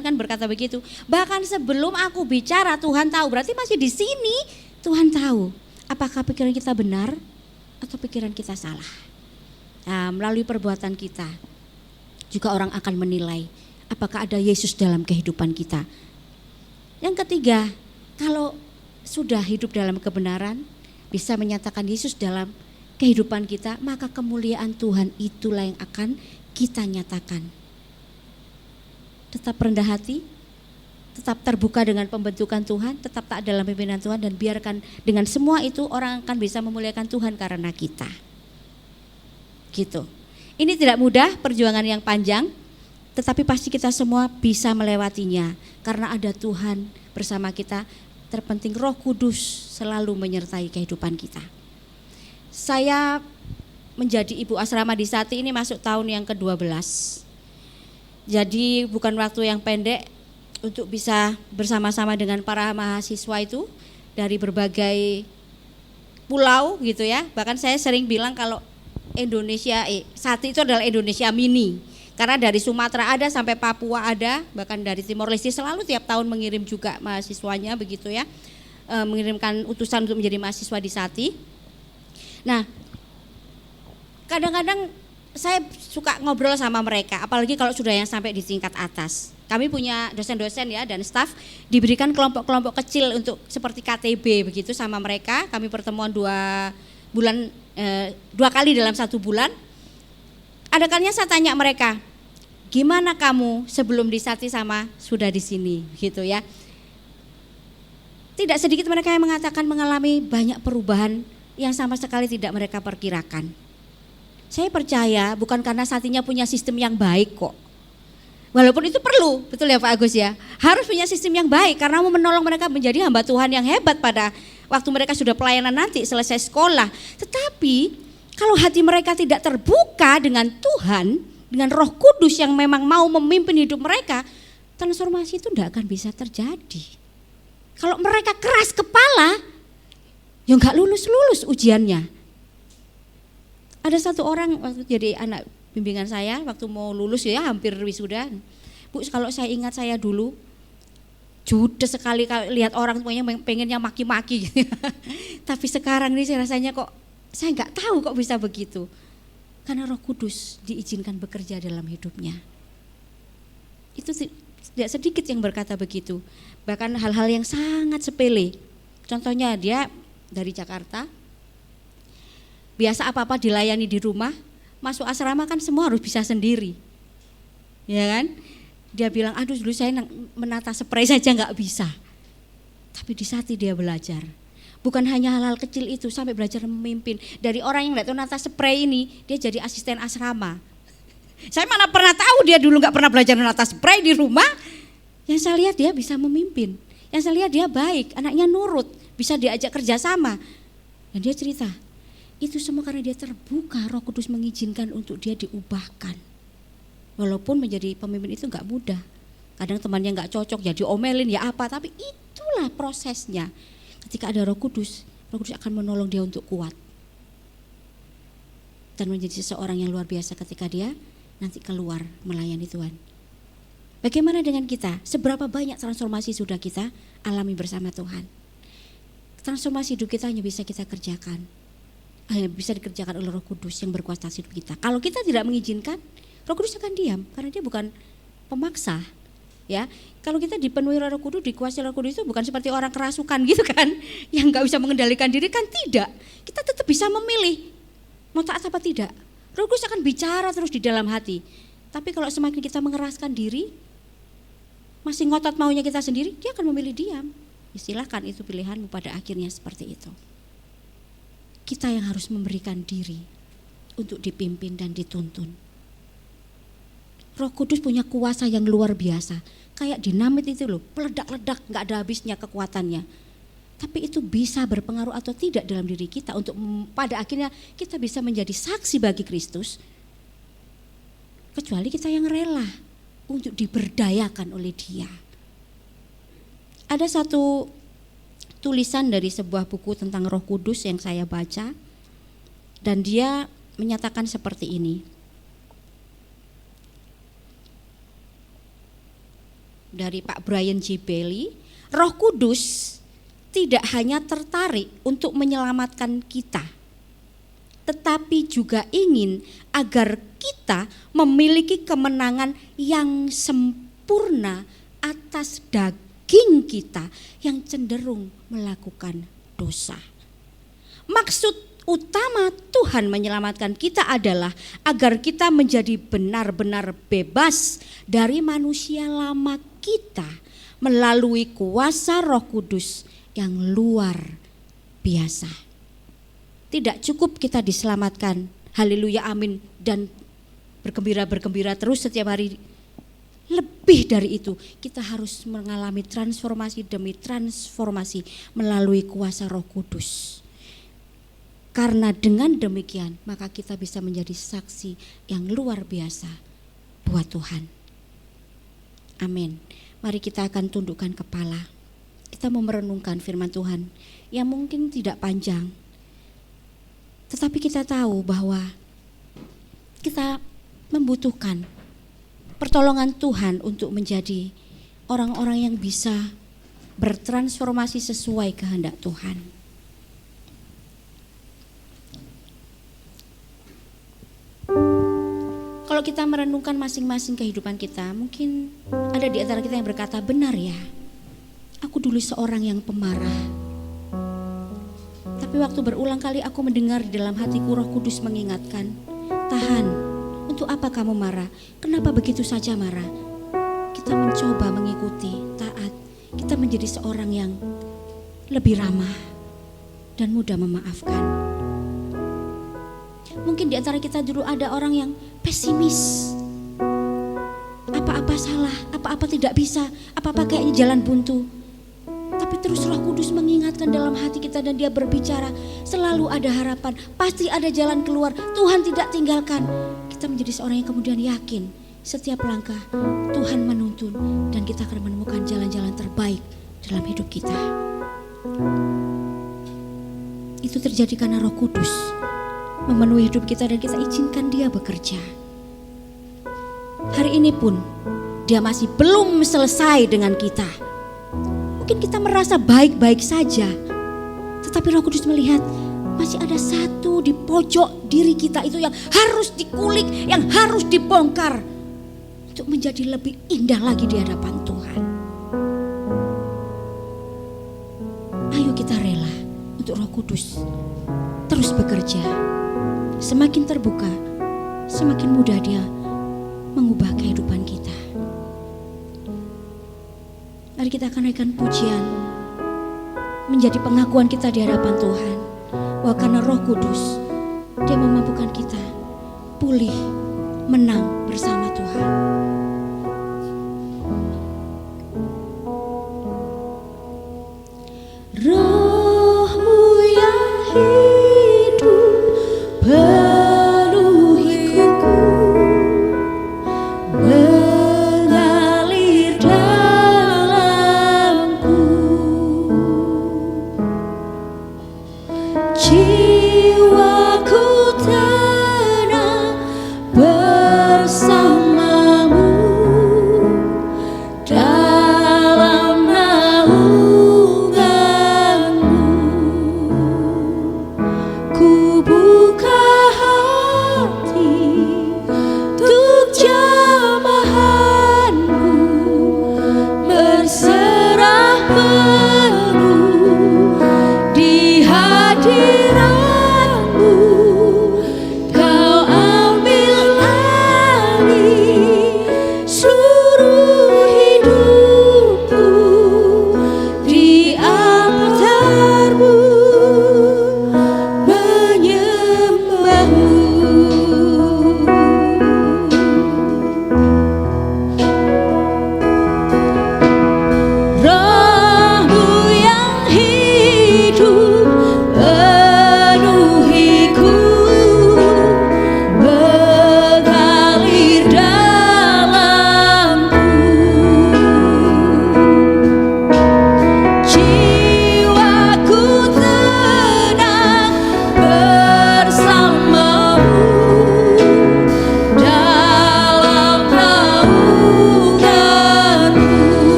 kan berkata begitu. Bahkan sebelum aku bicara Tuhan tahu, berarti masih di sini Tuhan tahu apakah pikiran kita benar atau pikiran kita salah. Nah, melalui perbuatan kita juga orang akan menilai apakah ada Yesus dalam kehidupan kita. Yang ketiga, kalau sudah hidup dalam kebenaran, bisa menyatakan Yesus dalam kehidupan kita, maka kemuliaan Tuhan itulah yang akan kita nyatakan. Tetap rendah hati, tetap terbuka dengan pembentukan Tuhan, tetap taat dalam pimpinan Tuhan, dan biarkan dengan semua itu orang akan bisa memuliakan Tuhan karena kita. Gitu. Ini tidak mudah, perjuangan yang panjang, tetapi pasti kita semua bisa melewatinya karena ada Tuhan bersama kita. Terpenting Roh Kudus selalu menyertai kehidupan kita. Saya menjadi ibu asrama di Sati ini masuk tahun yang ke-12. Jadi bukan waktu yang pendek untuk bisa bersama-sama dengan para mahasiswa itu dari berbagai pulau gitu ya. Bahkan saya sering bilang kalau Sati itu adalah Indonesia mini. Karena dari Sumatera ada sampai Papua ada, bahkan dari Timor Leste selalu tiap tahun mengirim juga mahasiswanya begitu ya. Mengirimkan utusan untuk menjadi mahasiswa di Sati. Nah, kadang-kadang saya suka ngobrol sama mereka, apalagi kalau sudah yang sampai di tingkat atas. Kami punya dosen-dosen ya dan staf diberikan kelompok-kelompok kecil untuk seperti KTB begitu sama mereka. Kami pertemuan 2 kali dalam 1 bulan. Ada kalinya saya tanya mereka, gimana kamu sebelum di Sati sama sudah di sini gitu ya. Tidak sedikit mereka yang mengatakan mengalami banyak perubahan yang sama sekali tidak mereka perkirakan. Saya percaya bukan karena Satinya punya sistem yang baik kok. Walaupun itu perlu, betul ya Pak Agus ya. Harus punya sistem yang baik karena mau menolong mereka menjadi hamba Tuhan yang hebat pada waktu mereka sudah pelayanan nanti selesai sekolah. Tetapi kalau hati mereka tidak terbuka dengan Tuhan, dengan Roh Kudus yang memang mau memimpin hidup mereka, transformasi itu tidak akan bisa terjadi. Kalau mereka keras kepala, ya nggak lulus-lulus ujiannya. Ada satu orang waktu jadi anak bimbingan saya, waktu mau lulus ya hampir wisuda. Bu, kalau saya ingat saya dulu, judes sekali lihat orang semuanya pengennya maki-maki. Tapi sekarang ini saya rasanya kok, saya nggak tahu kok bisa begitu. Karena Roh Kudus diizinkan bekerja dalam hidupnya. Itu tidak sedikit yang berkata begitu. Bahkan hal-hal yang sangat sepele. Contohnya dia dari Jakarta, biasa apa-apa dilayani di rumah, masuk asrama kan semua harus bisa sendiri. Ya kan? Dia bilang, aduh dulu saya menata spray saja nggak bisa. Tapi di Sati dia belajar. Bukan hanya hal-hal kecil itu, sampai belajar memimpin. Dari orang yang nggak tahu nata spray ini, dia jadi asisten asrama. Saya mana pernah tahu dia dulu nggak pernah belajar menata spray di rumah. Yang saya lihat dia bisa memimpin. Yang saya lihat dia baik, anaknya nurut, bisa diajak kerjasama. Dan dia cerita, itu semua karena dia terbuka, Roh Kudus mengizinkan untuk dia diubahkan. Walaupun menjadi pemimpin itu nggak mudah. Kadang temannya nggak cocok, ya diomelin, ya apa. Tapi itulah prosesnya. Ketika ada Roh Kudus akan menolong dia untuk kuat. Dan menjadi seseorang yang luar biasa ketika dia nanti keluar melayani Tuhan. Bagaimana dengan kita? Seberapa banyak transformasi sudah kita alami bersama Tuhan? Transformasi hidup kita hanya bisa kita kerjakan. Hanya bisa dikerjakan oleh Roh Kudus yang berkuasa hidup kita. Kalau kita tidak mengizinkan, Roh Kudus akan diam karena dia bukan pemaksa. Ya, kalau kita dipenuhi Roh Kudus, dikuasai Roh Kudus itu bukan seperti orang kerasukan gitu kan, yang nggak bisa mengendalikan diri kan, tidak. Kita tetap bisa memilih mau taat apa tidak. Roh Kudus akan bicara terus di dalam hati. Tapi kalau semakin kita mengeraskan diri, masih ngotot maunya kita sendiri, dia akan memilih diam. Silahkan, itu pilihanmu, pada akhirnya seperti itu. Kita yang harus memberikan diri untuk dipimpin dan dituntun. Roh Kudus punya kuasa yang luar biasa. Kayak dinamit itu loh, meledak-ledak, gak ada habisnya kekuatannya. Tapi itu bisa berpengaruh atau tidak dalam diri kita untuk pada akhirnya kita bisa menjadi saksi bagi Kristus. Kecuali kita yang rela untuk diberdayakan oleh Dia. Ada satu tulisan dari sebuah buku tentang Roh Kudus yang saya baca, dan dia menyatakan seperti ini. dari Pak Brian J. Bailey, Roh Kudus tidak hanya tertarik untuk menyelamatkan kita, tetapi juga ingin agar kita memiliki kemenangan yang sempurna atas daging kita yang cenderung melakukan dosa. Maksud utama Tuhan menyelamatkan kita adalah agar kita menjadi benar-benar bebas dari manusia lama kita melalui kuasa Roh Kudus yang luar biasa. Tidak cukup kita diselamatkan, haleluya amin, dan bergembira terus setiap hari. Lebih dari itu, kita harus mengalami transformasi demi transformasi melalui kuasa Roh Kudus. Karena dengan demikian, maka kita bisa menjadi saksi yang luar biasa buat Tuhan. Amin. Mari kita akan tundukkan kepala. Kita mau merenungkan firman Tuhan yang mungkin tidak panjang, tetapi kita tahu bahwa kita membutuhkan pertolongan Tuhan untuk menjadi orang-orang yang bisa bertransformasi sesuai kehendak Tuhan. Kalau kita merenungkan masing-masing kehidupan kita, mungkin ada di antara kita yang berkata, benar ya, aku dulu seorang yang pemarah. Tapi waktu berulang kali aku mendengar di dalam hatiku Roh Kudus mengingatkan, tahan, untuk apa kamu marah? Kenapa begitu saja marah? Kita mencoba mengikuti, taat. Kita menjadi seorang yang lebih ramah dan mudah memaafkan. Mungkin di antara kita dulu ada orang yang pesimis. Apa-apa salah, apa-apa tidak bisa, apa-apa kayaknya jalan buntu. Tapi terus Roh Kudus mengingatkan dalam hati kita dan Dia berbicara, selalu ada harapan, pasti ada jalan keluar, Tuhan tidak tinggalkan. Kita menjadi seorang yang kemudian yakin setiap langkah Tuhan menuntun dan kita akan menemukan jalan-jalan terbaik dalam hidup kita. Itu terjadi karena Roh Kudus memenuhi hidup kita dan kita izinkan Dia bekerja. Hari ini pun Dia masih belum selesai dengan kita. Mungkin kita merasa baik-baik saja, tetapi Roh Kudus melihat masih ada satu di pojok diri kita itu yang harus dikulik, yang harus dibongkar untuk menjadi lebih indah lagi di hadapan Tuhan. Ayo kita rela untuk Roh Kudus terus bekerja. Semakin terbuka, semakin mudah Dia mengubah kehidupan kita. Mari kita akan naikkan pujian menjadi pengakuan kita di hadapan Tuhan, bahwa karena Roh Kudus Dia memampukan kita pulih, menang bersama Tuhan. Roh-Mu yang hidup penuhiku, mengalir dalamku, jiwaku tenang bersama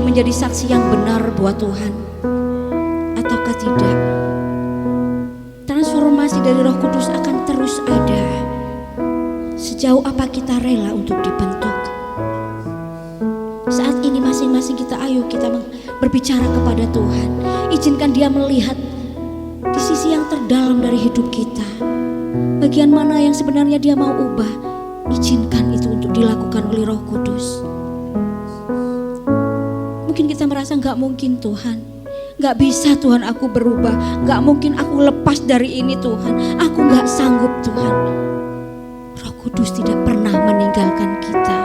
sudah menjadi saksi yang benar buat Tuhan ataukah tidak. Transformasi dari Roh Kudus akan terus ada sejauh apa kita rela untuk dibentuk. Saat ini masing-masing kita, ayo kita berbicara kepada Tuhan. Izinkan Dia melihat di sisi yang terdalam dari hidup kita. Bagian mana yang sebenarnya Dia mau ubah, izinkan itu untuk dilakukan oleh Roh Kudus. Mungkin kita merasa gak mungkin Tuhan, gak bisa Tuhan aku berubah, gak mungkin aku lepas dari ini Tuhan, aku gak sanggup Tuhan. Roh Kudus tidak pernah meninggalkan kita.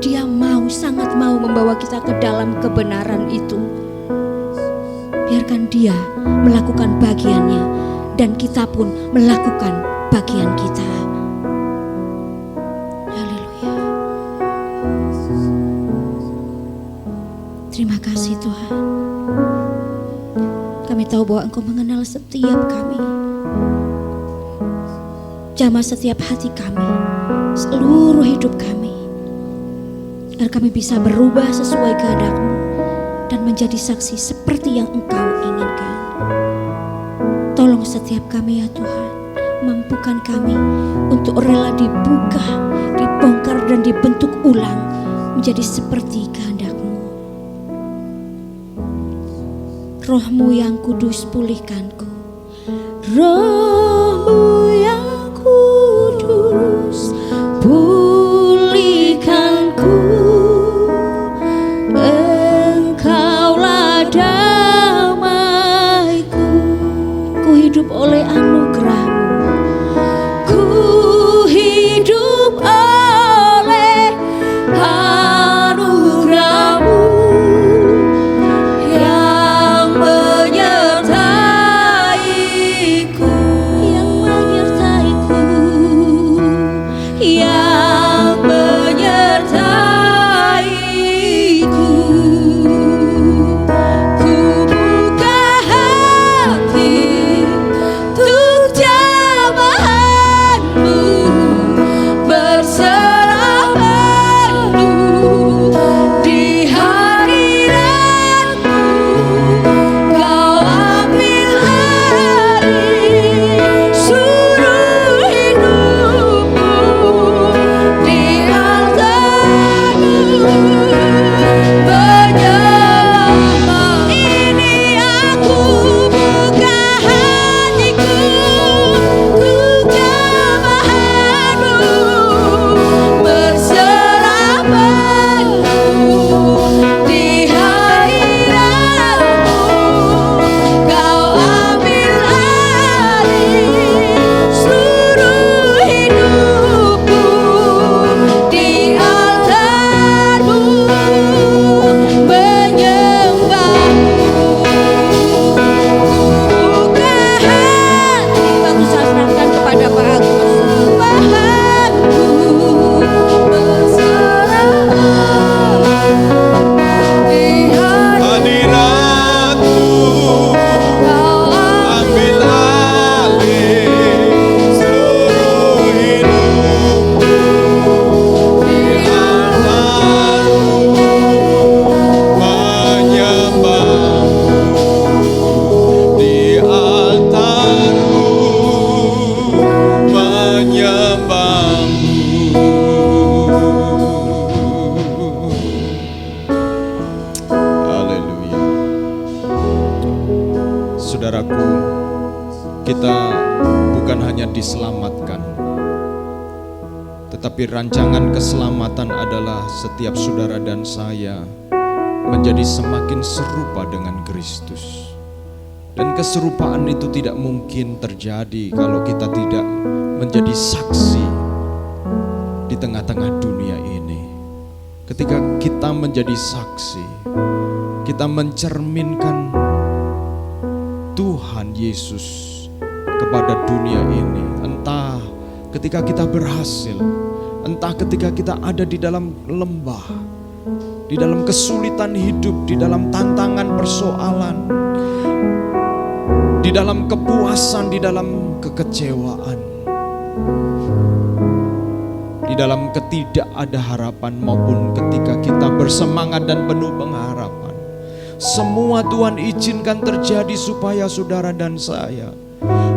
Dia mau, sangat mau membawa kita ke dalam kebenaran itu. Biarkan Dia melakukan bagiannya dan kita pun melakukan bagian kita. Haleluya. Terima kasih Tuhan. Kami tahu bahwa Engkau mengenal setiap kami. Jamah setiap hati kami, seluruh hidup kami, agar kami bisa berubah sesuai kehendak-Mu dan menjadi saksi seperti yang Engkau inginkan. Tolong setiap kami ya Tuhan, mampukan kami untuk rela dibuka, dibongkar dan dibentuk ulang menjadi seperti kehendak-Mu. Roh-Mu yang kudus pulihkanku, Roh-Mu yang kudus pulihkanku. Engkaulah damaiku, ku hidup oleh anugerah-Mu, ku hidup oleh anugerah-Mu yang menyertaiku, yang menyertaiku, yang menyertaiku. Ku buka hati untuk jamahan-Mu, berserah penuh di hadirat-Mu. Kau ambil alih seluruh hidupku di altar-Mu, menyembah. Ini aku buka hatiku untuk jamahan-Mu, berserah penuh di hadirat-Mu. Kau ambil alih seluruh hidupku di altar-Mu, menyembah-Mu. Buka hati, aku serahkan kepada Pak Agus. Bahanku berserah di Hadirat-Mu, ambil alih seluruh hidupku di altar-Mu, menyembah-Mu di altar-Mu, menyembah-Mu. Haleluya. Saudaraku, kita bukan hanya diselamatkan, tetapi rancangan keselamatan adalah setiap saudara dan saya menjadi semakin serupa dengan Kristus. Dan keserupaan itu tidak mungkin terjadi kalau kita tidak menjadi saksi di tengah-tengah dunia ini. Ketika kita menjadi saksi, kita mencerminkan Tuhan Yesus kepada dunia ini. Entah ketika kita berhasil, entah ketika kita ada di dalam lembah, di dalam kesulitan hidup, di dalam tantangan persoalan, di dalam kepuasan, di dalam kekecewaan, di dalam ketidakada harapan maupun ketika kita bersemangat dan penuh pengharapan. Semua Tuhan izinkan terjadi supaya saudara dan saya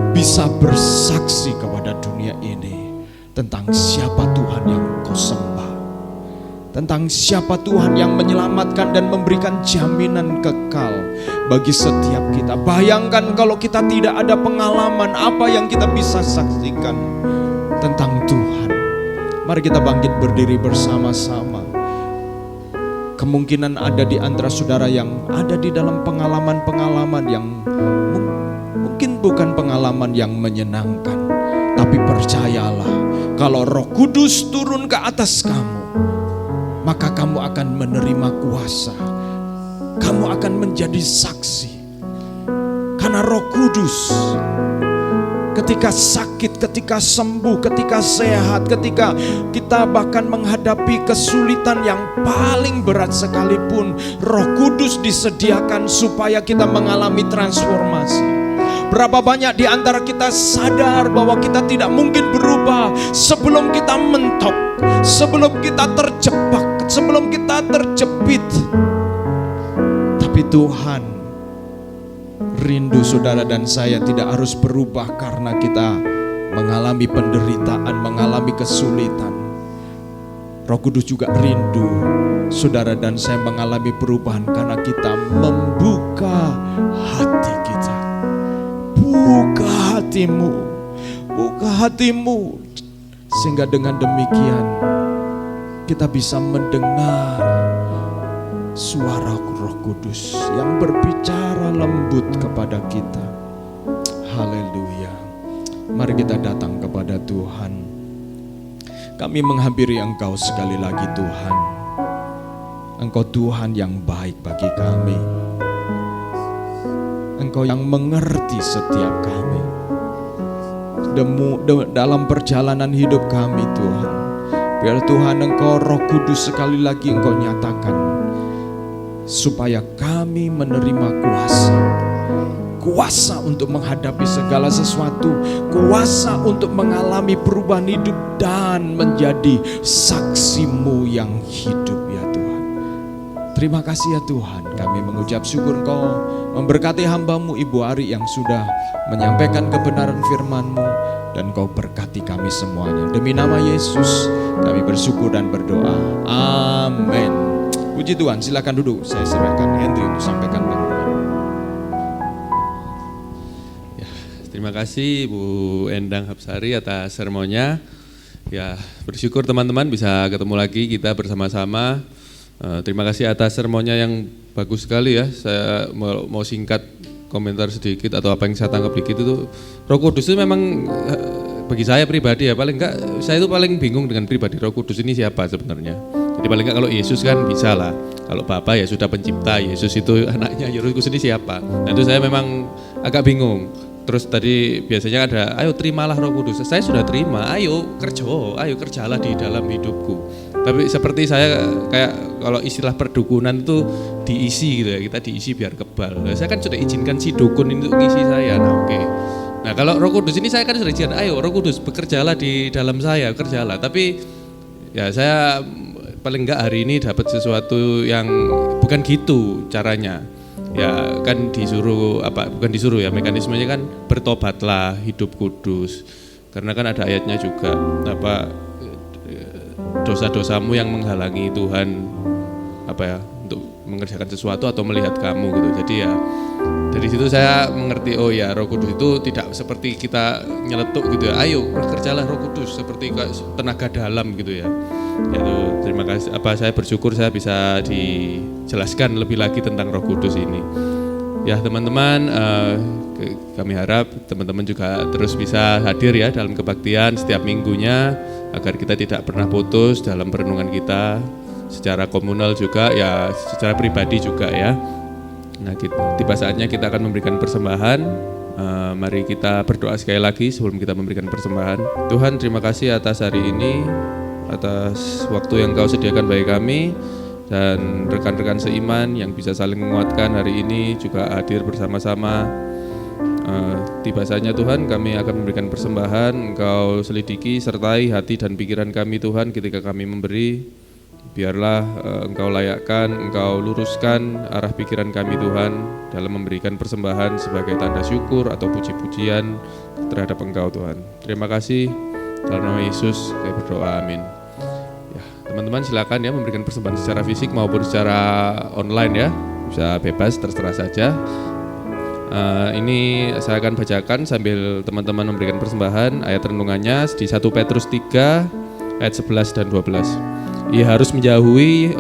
bisa bersaksi kepada dunia ini tentang siapa Tuhan yang kau sembah, tentang siapa Tuhan yang menyelamatkan dan memberikan jaminan kekal bagi setiap kita. Bayangkan kalau kita tidak ada pengalaman, apa yang kita bisa saksikan tentang Tuhan. Mari kita bangkit berdiri bersama-sama. Kemungkinan ada di antara saudara yang ada di dalam pengalaman-pengalaman yang mungkin bukan pengalaman yang menyenangkan. Tapi percayalah, kalau Roh Kudus turun ke atas kamu, maka kamu akan menerima kuasa. Kamu akan menjadi saksi. Karena Roh Kudus ketika sakit, ketika sembuh, ketika sehat, ketika kita bahkan menghadapi kesulitan yang paling berat sekalipun, Roh Kudus disediakan supaya kita mengalami transformasi. Berapa banyak di antara kita sadar bahwa kita tidak mungkin berubah sebelum kita mentok, sebelum kita terjebak, sebelum kita terjepit. Tapi Tuhan rindu saudara dan saya tidak harus berubah karena kita mengalami penderitaan, mengalami kesulitan. Roh Kudus juga rindu saudara dan saya mengalami perubahan karena kita membuka hati kita. Buka hatimu, buka hatimu, sehingga dengan demikian kita bisa mendengar suara Roh Kudus yang berbicara lembut kepada kita. Haleluya. Mari kita datang kepada Tuhan. Kami menghampiri Engkau sekali lagi Tuhan. Engkau Tuhan yang baik bagi kami. Engkau yang mengerti setiap kami. Dalam perjalanan hidup kami Tuhan. Biar Tuhan Engkau Roh Kudus sekali lagi Engkau nyatakan, supaya kami menerima kuasa untuk menghadapi segala sesuatu, kuasa untuk mengalami perubahan hidup dan menjadi saksi-Mu yang hidup ya Tuhan. Terima kasih ya Tuhan, kami mengucap syukur Engkau memberkati hamba-Mu Ibu Ari yang sudah menyampaikan kebenaran firman-Mu, dan Kau berkati kami semuanya. Demi nama Yesus kami bersyukur dan berdoa. Amin. Puji Tuhan, silakan duduk. Saya serahkan Henry untuk sampaikan pengumuman. Ya, terima kasih Bu Endang Hapsari atas sermonnya. Ya, bersyukur teman-teman bisa ketemu lagi kita bersama-sama. Terima kasih atas sermonnya yang bagus sekali ya. Saya mau singkat komentar sedikit atau apa yang saya tangkap dikit itu. Roh Kudus itu memang bagi saya pribadi ya, paling enggak saya itu paling bingung dengan pribadi Roh Kudus ini siapa sebenarnya. Jadi paling enggak kalau Yesus kan bisa lah, kalau Bapa ya sudah pencipta, Yesus itu anaknya, Roh Kudus ini siapa. Nah itu saya memang agak bingung. Terus tadi biasanya ada, ayo terimalah Roh Kudus. Saya sudah terima, ayo kerjalah di dalam hidupku. Tapi seperti saya kayak kalau istilah perdukunan itu diisi gitu ya, kita diisi biar kebal. Saya kan sudah izinkan si dukun itu ngisi saya, nah oke. Nah kalau Roh Kudus ini saya kan sudah izinkan, ayo Roh Kudus bekerjalah di dalam saya, kerjalah. Tapi ya saya paling enggak hari ini dapat sesuatu yang bukan gitu caranya. Ya kan disuruh bukan disuruh ya, mekanismenya kan bertobatlah, hidup kudus. Karena kan ada ayatnya juga dosa-dosamu yang menghalangi Tuhan untuk mengerjakan sesuatu atau melihat kamu gitu. Jadi ya dari situ saya mengerti, oh ya Roh Kudus itu tidak seperti kita nyeletuk gitu ya. Ayo kerjalah Roh Kudus seperti tenaga dalam gitu ya. Yaitu terima kasih saya bersyukur saya bisa dijelaskan lebih lagi tentang Roh Kudus ini. Ya teman-teman, kami harap teman-teman juga terus bisa hadir ya dalam kebaktian setiap minggunya agar kita tidak pernah putus dalam perenungan kita secara komunal juga ya, secara pribadi juga ya. Nah, tiba saatnya kita akan memberikan persembahan. Mari kita berdoa sekali lagi sebelum kita memberikan persembahan. Tuhan, terima kasih atas hari ini, atas waktu yang Kau sediakan bagi kami, dan rekan-rekan seiman yang bisa saling menguatkan hari ini juga hadir bersama-sama. tiba saatnya Tuhan kami akan memberikan persembahan, Engkau selidiki, sertai hati dan pikiran kami Tuhan ketika kami memberi. Biarlah Engkau layakkan, Engkau luruskan arah pikiran kami Tuhan dalam memberikan persembahan sebagai tanda syukur atau puji-pujian terhadap Engkau Tuhan. Terima kasih, dalam nama Yesus kami berdoa, amin. Ya, teman-teman silakan ya memberikan persembahan secara fisik maupun secara online ya, bisa bebas terserah saja. Ini saya akan bacakan sambil teman-teman memberikan persembahan ayat renungannya di 1 Petrus 3 ayat 11 dan 12. Ia harus menjauhi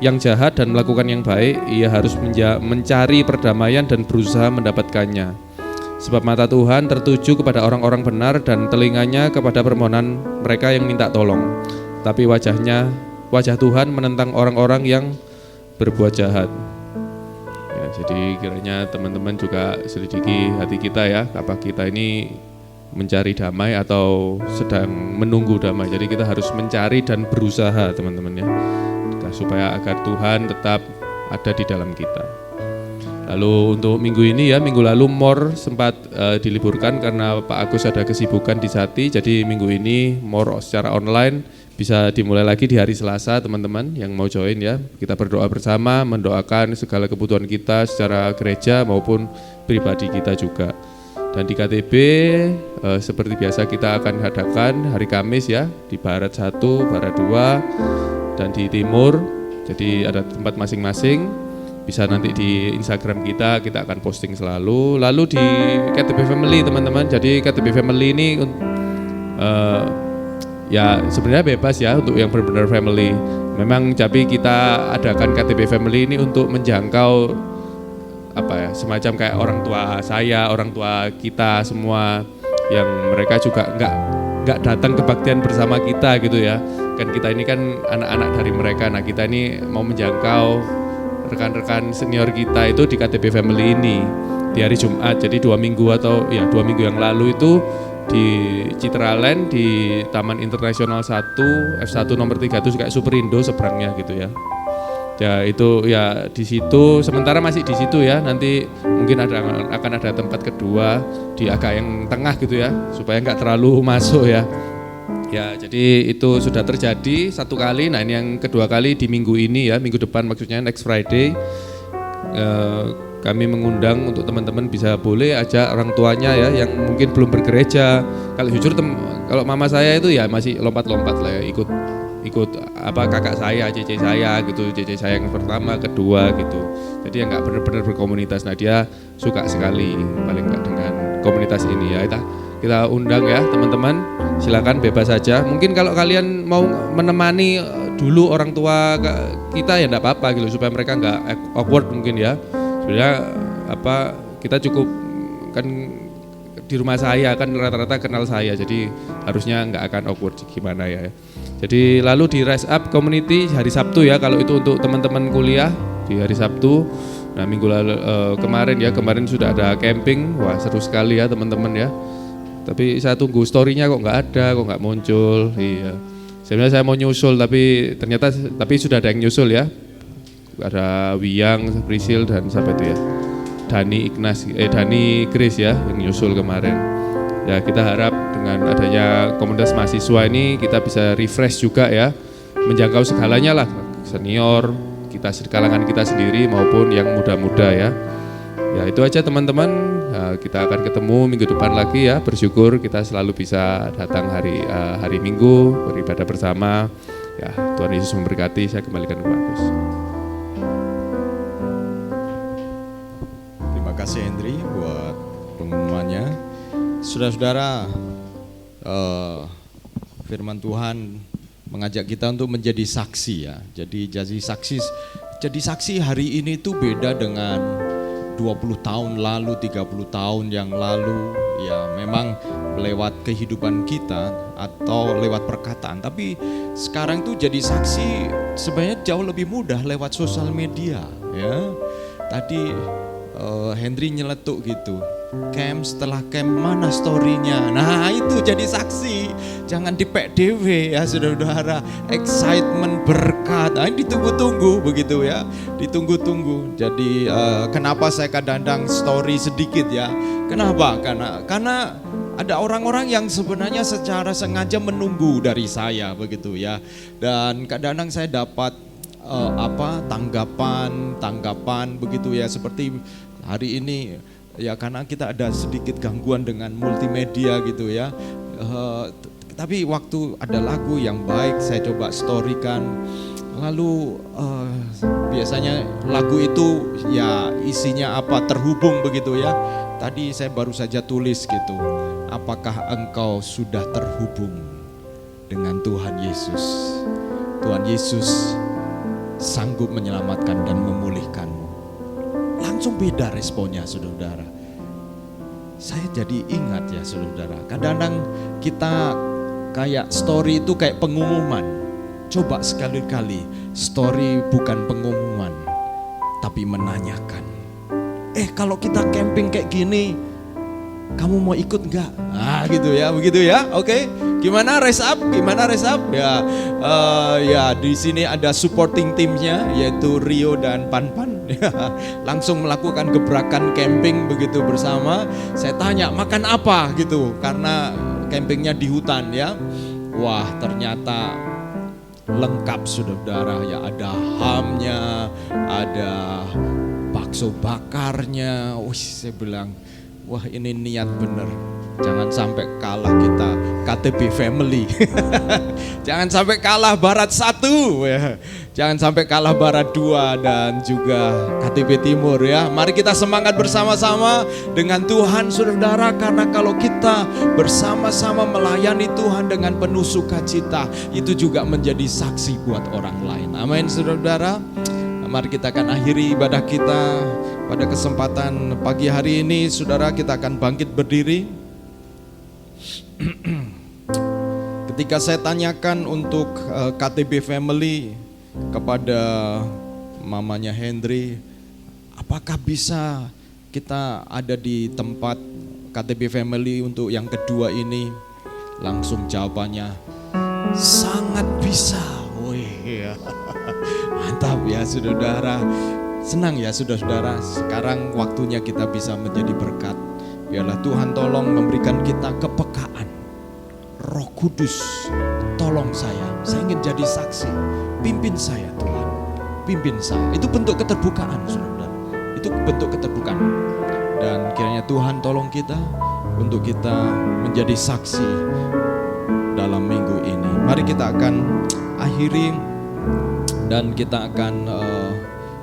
yang jahat dan melakukan yang baik. Ia harus mencari perdamaian dan berusaha mendapatkannya. Sebab mata Tuhan tertuju kepada orang-orang benar dan telinganya kepada permohonan mereka yang minta tolong. Tapi wajah Tuhan menentang orang-orang yang berbuat jahat. Ya, jadi kiranya teman-teman juga selidiki hati kita ya, apa kita ini mencari damai atau sedang menunggu damai. Jadi kita harus mencari dan berusaha teman-teman ya, supaya agar Tuhan tetap ada di dalam kita. Lalu untuk minggu ini ya, minggu lalu MOR sempat diliburkan karena Pak Agus ada kesibukan di Sati. Jadi minggu ini MOR secara online bisa dimulai lagi di hari Selasa teman-teman yang mau join ya. Kita berdoa bersama, mendoakan segala kebutuhan kita secara gereja maupun pribadi kita juga. Dan di KTB seperti biasa kita akan adakan hari Kamis ya, di Barat 1, Barat 2, dan di Timur. Jadi ada tempat masing-masing, bisa nanti di Instagram kita akan posting selalu. Lalu di KTB Family teman-teman, jadi KTB Family ini ya sebenarnya bebas ya untuk yang benar-benar family. Memang tapi kita adakan KTB Family ini untuk menjangkau apa ya, semacam kayak orang tua saya, orang tua kita semua yang mereka juga nggak datang kebaktian bersama kita gitu ya. Kan kita ini kan anak-anak dari mereka. Nah kita ini mau menjangkau rekan-rekan senior kita itu di KTB Family ini di hari Jumat. Jadi 2 minggu yang lalu itu di Citraland di Taman Internasional 1 F1 nomor 3 itu kayak Superindo seberangnya gitu ya. Ya itu ya di situ sementara masih di situ ya, nanti mungkin akan ada tempat kedua di agak yang tengah gitu ya supaya nggak terlalu masuk ya. Ya jadi itu sudah terjadi satu kali. Nah ini yang kedua kali di minggu ini ya, minggu depan maksudnya next Friday kami mengundang untuk teman-teman bisa boleh ajak orang tuanya ya yang mungkin belum bergereja. Kalau jujur kalau mama saya itu ya masih lompat-lompat lah ya, ikut apa kakak saya, cece saya gitu, cece saya yang pertama, kedua gitu. Jadi yang nggak benar-benar berkomunitas. Nah dia suka sekali paling nggak dengan komunitas ini ya. Kita undang ya teman-teman, silakan bebas saja. Mungkin kalau kalian mau menemani dulu orang tua kita ya nggak apa-apa gitu supaya mereka nggak awkward mungkin ya. Sebenarnya apa kita cukup kan di rumah saya kan rata-rata kenal saya, jadi harusnya nggak akan awkward gimana ya. Jadi lalu di Rise Up Community hari Sabtu ya, kalau itu untuk teman-teman kuliah di hari Sabtu. Nah minggu lalu kemarin sudah ada camping, wah seru sekali ya teman-teman ya. Tapi saya tunggu story-nya kok nggak ada, kok nggak muncul. Iya. Sebenarnya saya mau nyusul tapi sudah ada yang nyusul ya. Ada Wiyang, Prisil dan siapa itu ya? Dani Grace ya yang nyusul kemarin. Ya kita harap dengan adanya komunitas mahasiswa ini kita bisa refresh juga ya, menjangkau segalanya lah, senior, kita kalangan kita sendiri maupun yang muda-muda ya. Ya itu aja teman-teman, kita akan ketemu minggu depan lagi ya. Bersyukur kita selalu bisa datang hari Minggu beribadah bersama. Ya Tuhan Yesus memberkati. Saya kembalikan ke Pak Agus. Terima kasih Hendri buat pengumumannya. Saudara-saudara, firman Tuhan mengajak kita untuk menjadi saksi ya. Jadi saksi hari ini itu beda dengan 20 tahun lalu, 30 tahun yang lalu. Ya memang lewat kehidupan kita atau lewat perkataan. Tapi sekarang itu jadi saksi sebenarnya jauh lebih mudah lewat sosial media ya. Tadi Hendri nyeletuk gitu, camp setelah camp mana story-nya. Nah itu jadi saksi, jangan dipek dewe ya saudara-saudara. Excitement berkat, nah, ini ditunggu-tunggu begitu ya. ditunggu-tunggu. Jadi kenapa saya kadang-kadang story sedikit ya? Kenapa? Karena ada orang-orang yang sebenarnya secara sengaja menunggu dari saya begitu ya. Dan kadang-kadang saya dapat tanggapan begitu ya, seperti hari ini ya, karena kita ada sedikit gangguan dengan multimedia gitu ya. Tapi waktu ada lagu yang baik saya coba storykan. Lalu biasanya lagu itu ya isinya apa, terhubung begitu ya. Tadi saya baru saja tulis gitu, apakah engkau sudah terhubung dengan Tuhan Yesus? Tuhan Yesus sanggup menyelamatkan dan memulihkanmu. Langsung beda responnya saudara. Saya jadi ingat ya saudara, kadang-kadang kita kayak story itu kayak pengumuman. Coba sekali-kali story bukan pengumuman, tapi menanyakan. Kalau kita camping kayak gini, kamu mau ikut nggak? Gitu ya, begitu ya. Oke, gimana raise up? Ya, ya di sini ada supporting timnya, yaitu Rio dan Pan. Langsung melakukan gebrakan camping begitu bersama. Saya tanya makan apa gitu, karena campingnya di hutan ya. Wah, ternyata lengkap saudara ya, ada hamnya, ada bakso bakarnya. Saya bilang, wah ini niat bener. Jangan sampai kalah kita KTB Family. Jangan sampai kalah Barat 1 ya. Jangan sampai kalah Barat 2 dan juga KTB Timur ya. Mari kita semangat bersama-sama dengan Tuhan saudara, karena kalau kita bersama-sama melayani Tuhan dengan penuh sukacita, itu juga menjadi saksi buat orang lain. Amin saudara. Mari kita akan akhiri ibadah kita pada kesempatan pagi hari ini. Saudara, kita akan bangkit berdiri. Ketika saya tanyakan untuk KTB Family kepada mamanya Hendry, apakah bisa kita ada di tempat KTB Family untuk yang kedua ini? Langsung jawabannya, sangat bisa. Mantap ya saudara. Senang ya saudara. Sekarang waktunya kita bisa menjadi berkat. Biarlah Tuhan tolong memberikan kita kepekaan. Roh Kudus, tolong saya ingin jadi saksi. Pimpin saya Tuhan, pimpin saya. Itu bentuk keterbukaan saudara. Itu bentuk keterbukaan. Dan kiranya Tuhan tolong kita untuk kita menjadi saksi dalam minggu ini. Mari kita akan akhiri, dan kita akan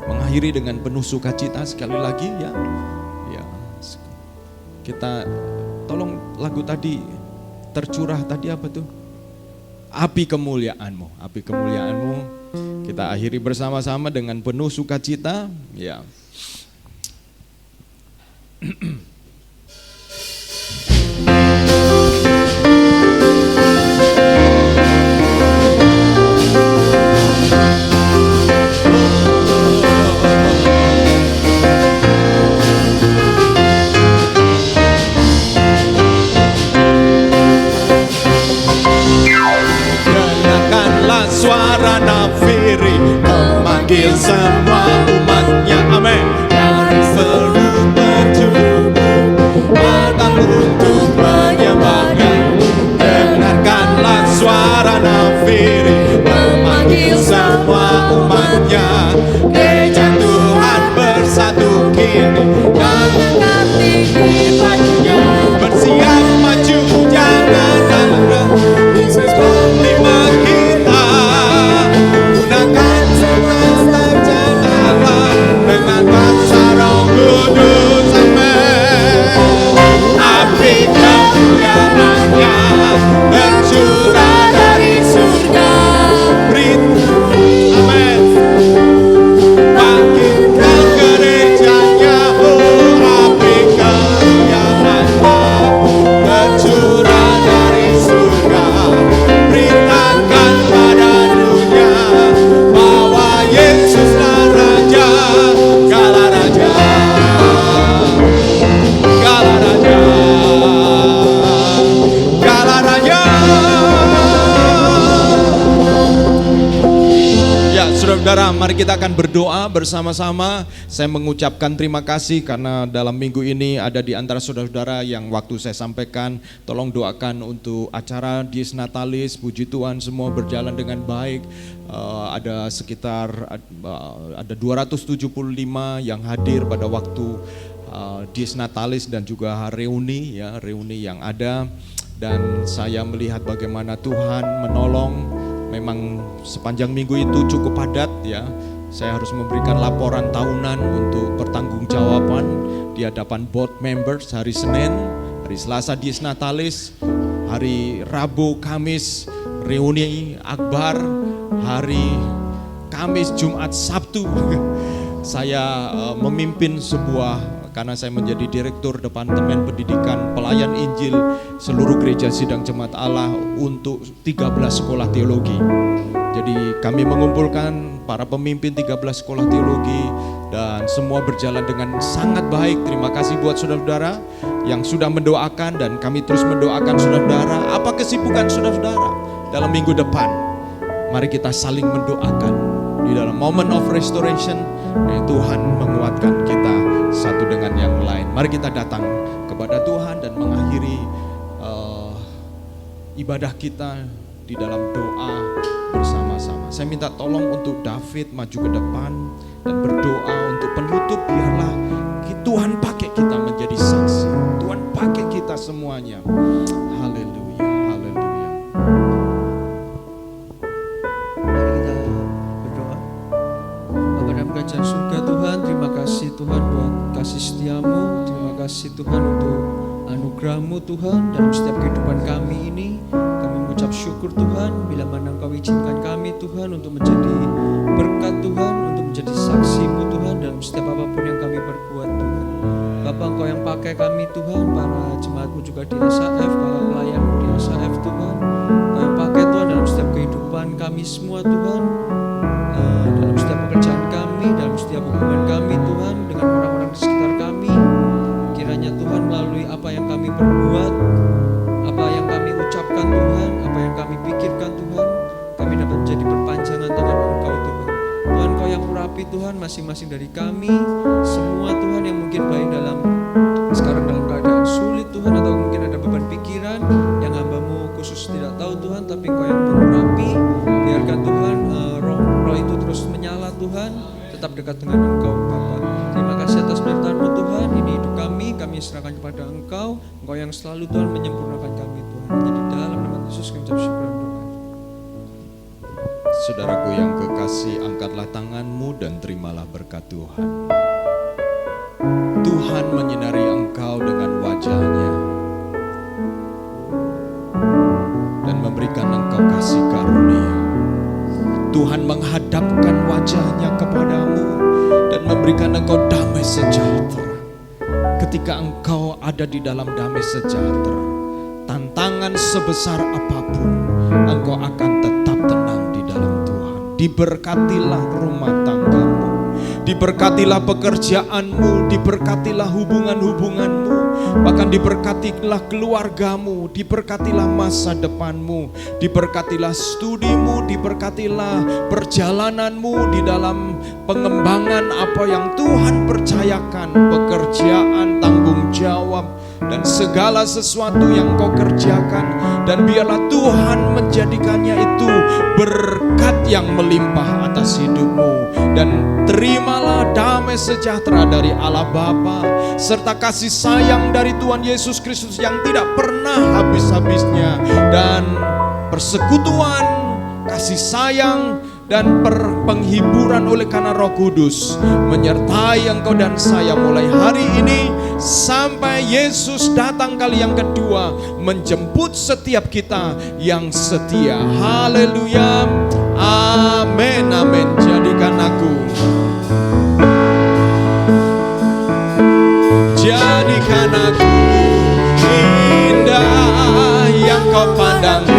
mengakhiri dengan penuh sukacita sekali lagi ya. Kita tolong lagu tadi tercurah tadi apa tuh? Api kemuliaanmu, api kemuliaanmu. Kita akhiri bersama-sama dengan penuh sukacita ya. Suara nafiri memanggil semua umatnya, amin. Dari seluruh penjuru datang untuk menyembahnya. Dengarkanlah suara nafiri memanggil semua umatnya. Gereja Tuhan bersatu kini dan tinggi bajunya. Bersiap maju jangan kalah, Yesus panglima kita. Gunakan semesta Allah dengan bangsa Roh Kudus, amin. Api kemuliaannya tercurah dari surga. Amin. Bangkitkan gerejanya, api kemuliaannya tercurah dari surga. Beritakan pada dunia bahwa Yesuslah Raja, Gala Raja, Gala Raja, Gala Raja. Ya saudara, mari kita akan berdoa bersama-sama. Saya mengucapkan terima kasih karena dalam minggu ini ada di antara saudara-saudara yang waktu saya sampaikan, tolong doakan untuk acara Dies Natalis. Puji Tuhan semua berjalan dengan baik. Ada sekitar ada 275 yang hadir pada waktu Dies Natalis dan juga reuni yang ada. Dan saya melihat bagaimana Tuhan menolong. Memang sepanjang minggu itu cukup padat ya. Saya harus memberikan laporan tahunan untuk pertanggungjawaban di hadapan board members hari Senin, hari Selasa Dies Natalis, hari Rabu, Kamis reuni akbar, hari Kamis, Jumat, Sabtu saya memimpin sebuah, karena saya menjadi Direktur Departemen Pendidikan Pelayan Injil seluruh gereja sidang jemaat Allah untuk 13 sekolah teologi. Jadi kami mengumpulkan para pemimpin 13 sekolah teologi dan semua berjalan dengan sangat baik. Terima kasih buat saudara-saudara yang sudah mendoakan dan kami terus mendoakan saudara-saudara. Apa kesibukan saudara-saudara dalam minggu depan? Mari kita saling mendoakan di dalam moment of restoration. Tuhan menguatkan kita satu dengan yang lain. Mari kita datang kepada Tuhan dan mengakhiri ibadah kita di dalam doa bersama-sama. Saya minta tolong untuk David maju ke depan dan berdoa untuk penutup. Biarlah Tuhan pakai kita menjadi saksi. Tuhan pakai kita semuanya. Haleluya, haleluya. Mari kita berdoa. Bapa dalam kerajaan surga Tuhan, terima kasih Tuhan buat kasih setiamu. Terima kasih Tuhan untuk anugerah-Mu Tuhan dalam setiap kehidupan kami ini. Kami mengucap syukur Tuhan bila mana Engkau izinkan kami Tuhan untuk menjadi berkat Tuhan, untuk menjadi saksi-Mu Tuhan dalam setiap apapun yang kami perbuat Tuhan. Bapa, Engkau yang pakai kami Tuhan, para jemaat-Mu juga di SAF, para pelayan-Mu di SAF Tuhan. Engkau yang pakai Tuhan dalam setiap kehidupan kami semua Tuhan, dalam setiap pekerjaan kami, dalam setiap hubungan kami Tuhan dengan orang-orang di sekitar kami. Kiranya Tuhan melalui apa yang kami perbuat, apa yang kami ucapkan Tuhan, apa yang kami pikirkan Tuhan, kami dapat menjadi perpanjangan tangan Engkau Tuhan. Tuhan, Engkau yang urapi Tuhan masing-masing dari kami, semua Tuhan yang mungkin baik sekarang dalam keadaan sulit Tuhan, atau mungkin ada beban pikiran yang hamba-Mu khusus tidak tahu Tuhan, tapi Engkau yang mengurapi. Biarkan Tuhan roh itu terus menyala Tuhan, tetap dekat dengan Engkau Bapa. Terima kasih atas penyertaan-Mu Tuhan. Ini hidup kami serahkan kepada Engkau. Engkau yang selalu Tuhan menyempurnakan kami Tuhan. Jadi dalam nama Yesus kami ucap syukur dan doa. Saudaraku yang kekasih, angkatlah tanganmu dan terimalah berkat Tuhan. Tuhan menyinari engkau dengan wajah-Nya dan memberikan engkau kasih karunia. Tuhan menghadapkan wajah-Nya kepadamu dan memberikan engkau damai sejahtera. Ketika engkau ada di dalam damai sejahtera, tantangan sebesar apapun, engkau akan tetap tenang di dalam Tuhan. Diberkatilah rumah tanggamu, diberkatilah pekerjaanmu, diberkatilah hubungan-hubunganmu, bahkan diberkatilah keluargamu, diberkatilah masa depanmu, diberkatilah studimu, diberkatilah perjalananmu di dalam pengembangan apa yang Tuhan percayakan, pekerjaan, tanggung jawab, dan segala sesuatu yang kau kerjakan. Dan biarlah Tuhan menjadikannya itu berkat yang melimpah atas hidupmu. Dan terimalah damai sejahtera dari Allah Bapa serta kasih sayang dari Tuhan Yesus Kristus yang tidak pernah habis-habisnya, dan persekutuan, kasih sayang, dan penghiburan oleh karena Roh Kudus menyertai engkau dan saya mulai hari ini sampai Yesus datang kali yang kedua menjemput setiap kita yang setia. Haleluya, amin, amin. Jadikan aku indah yang kau pandang.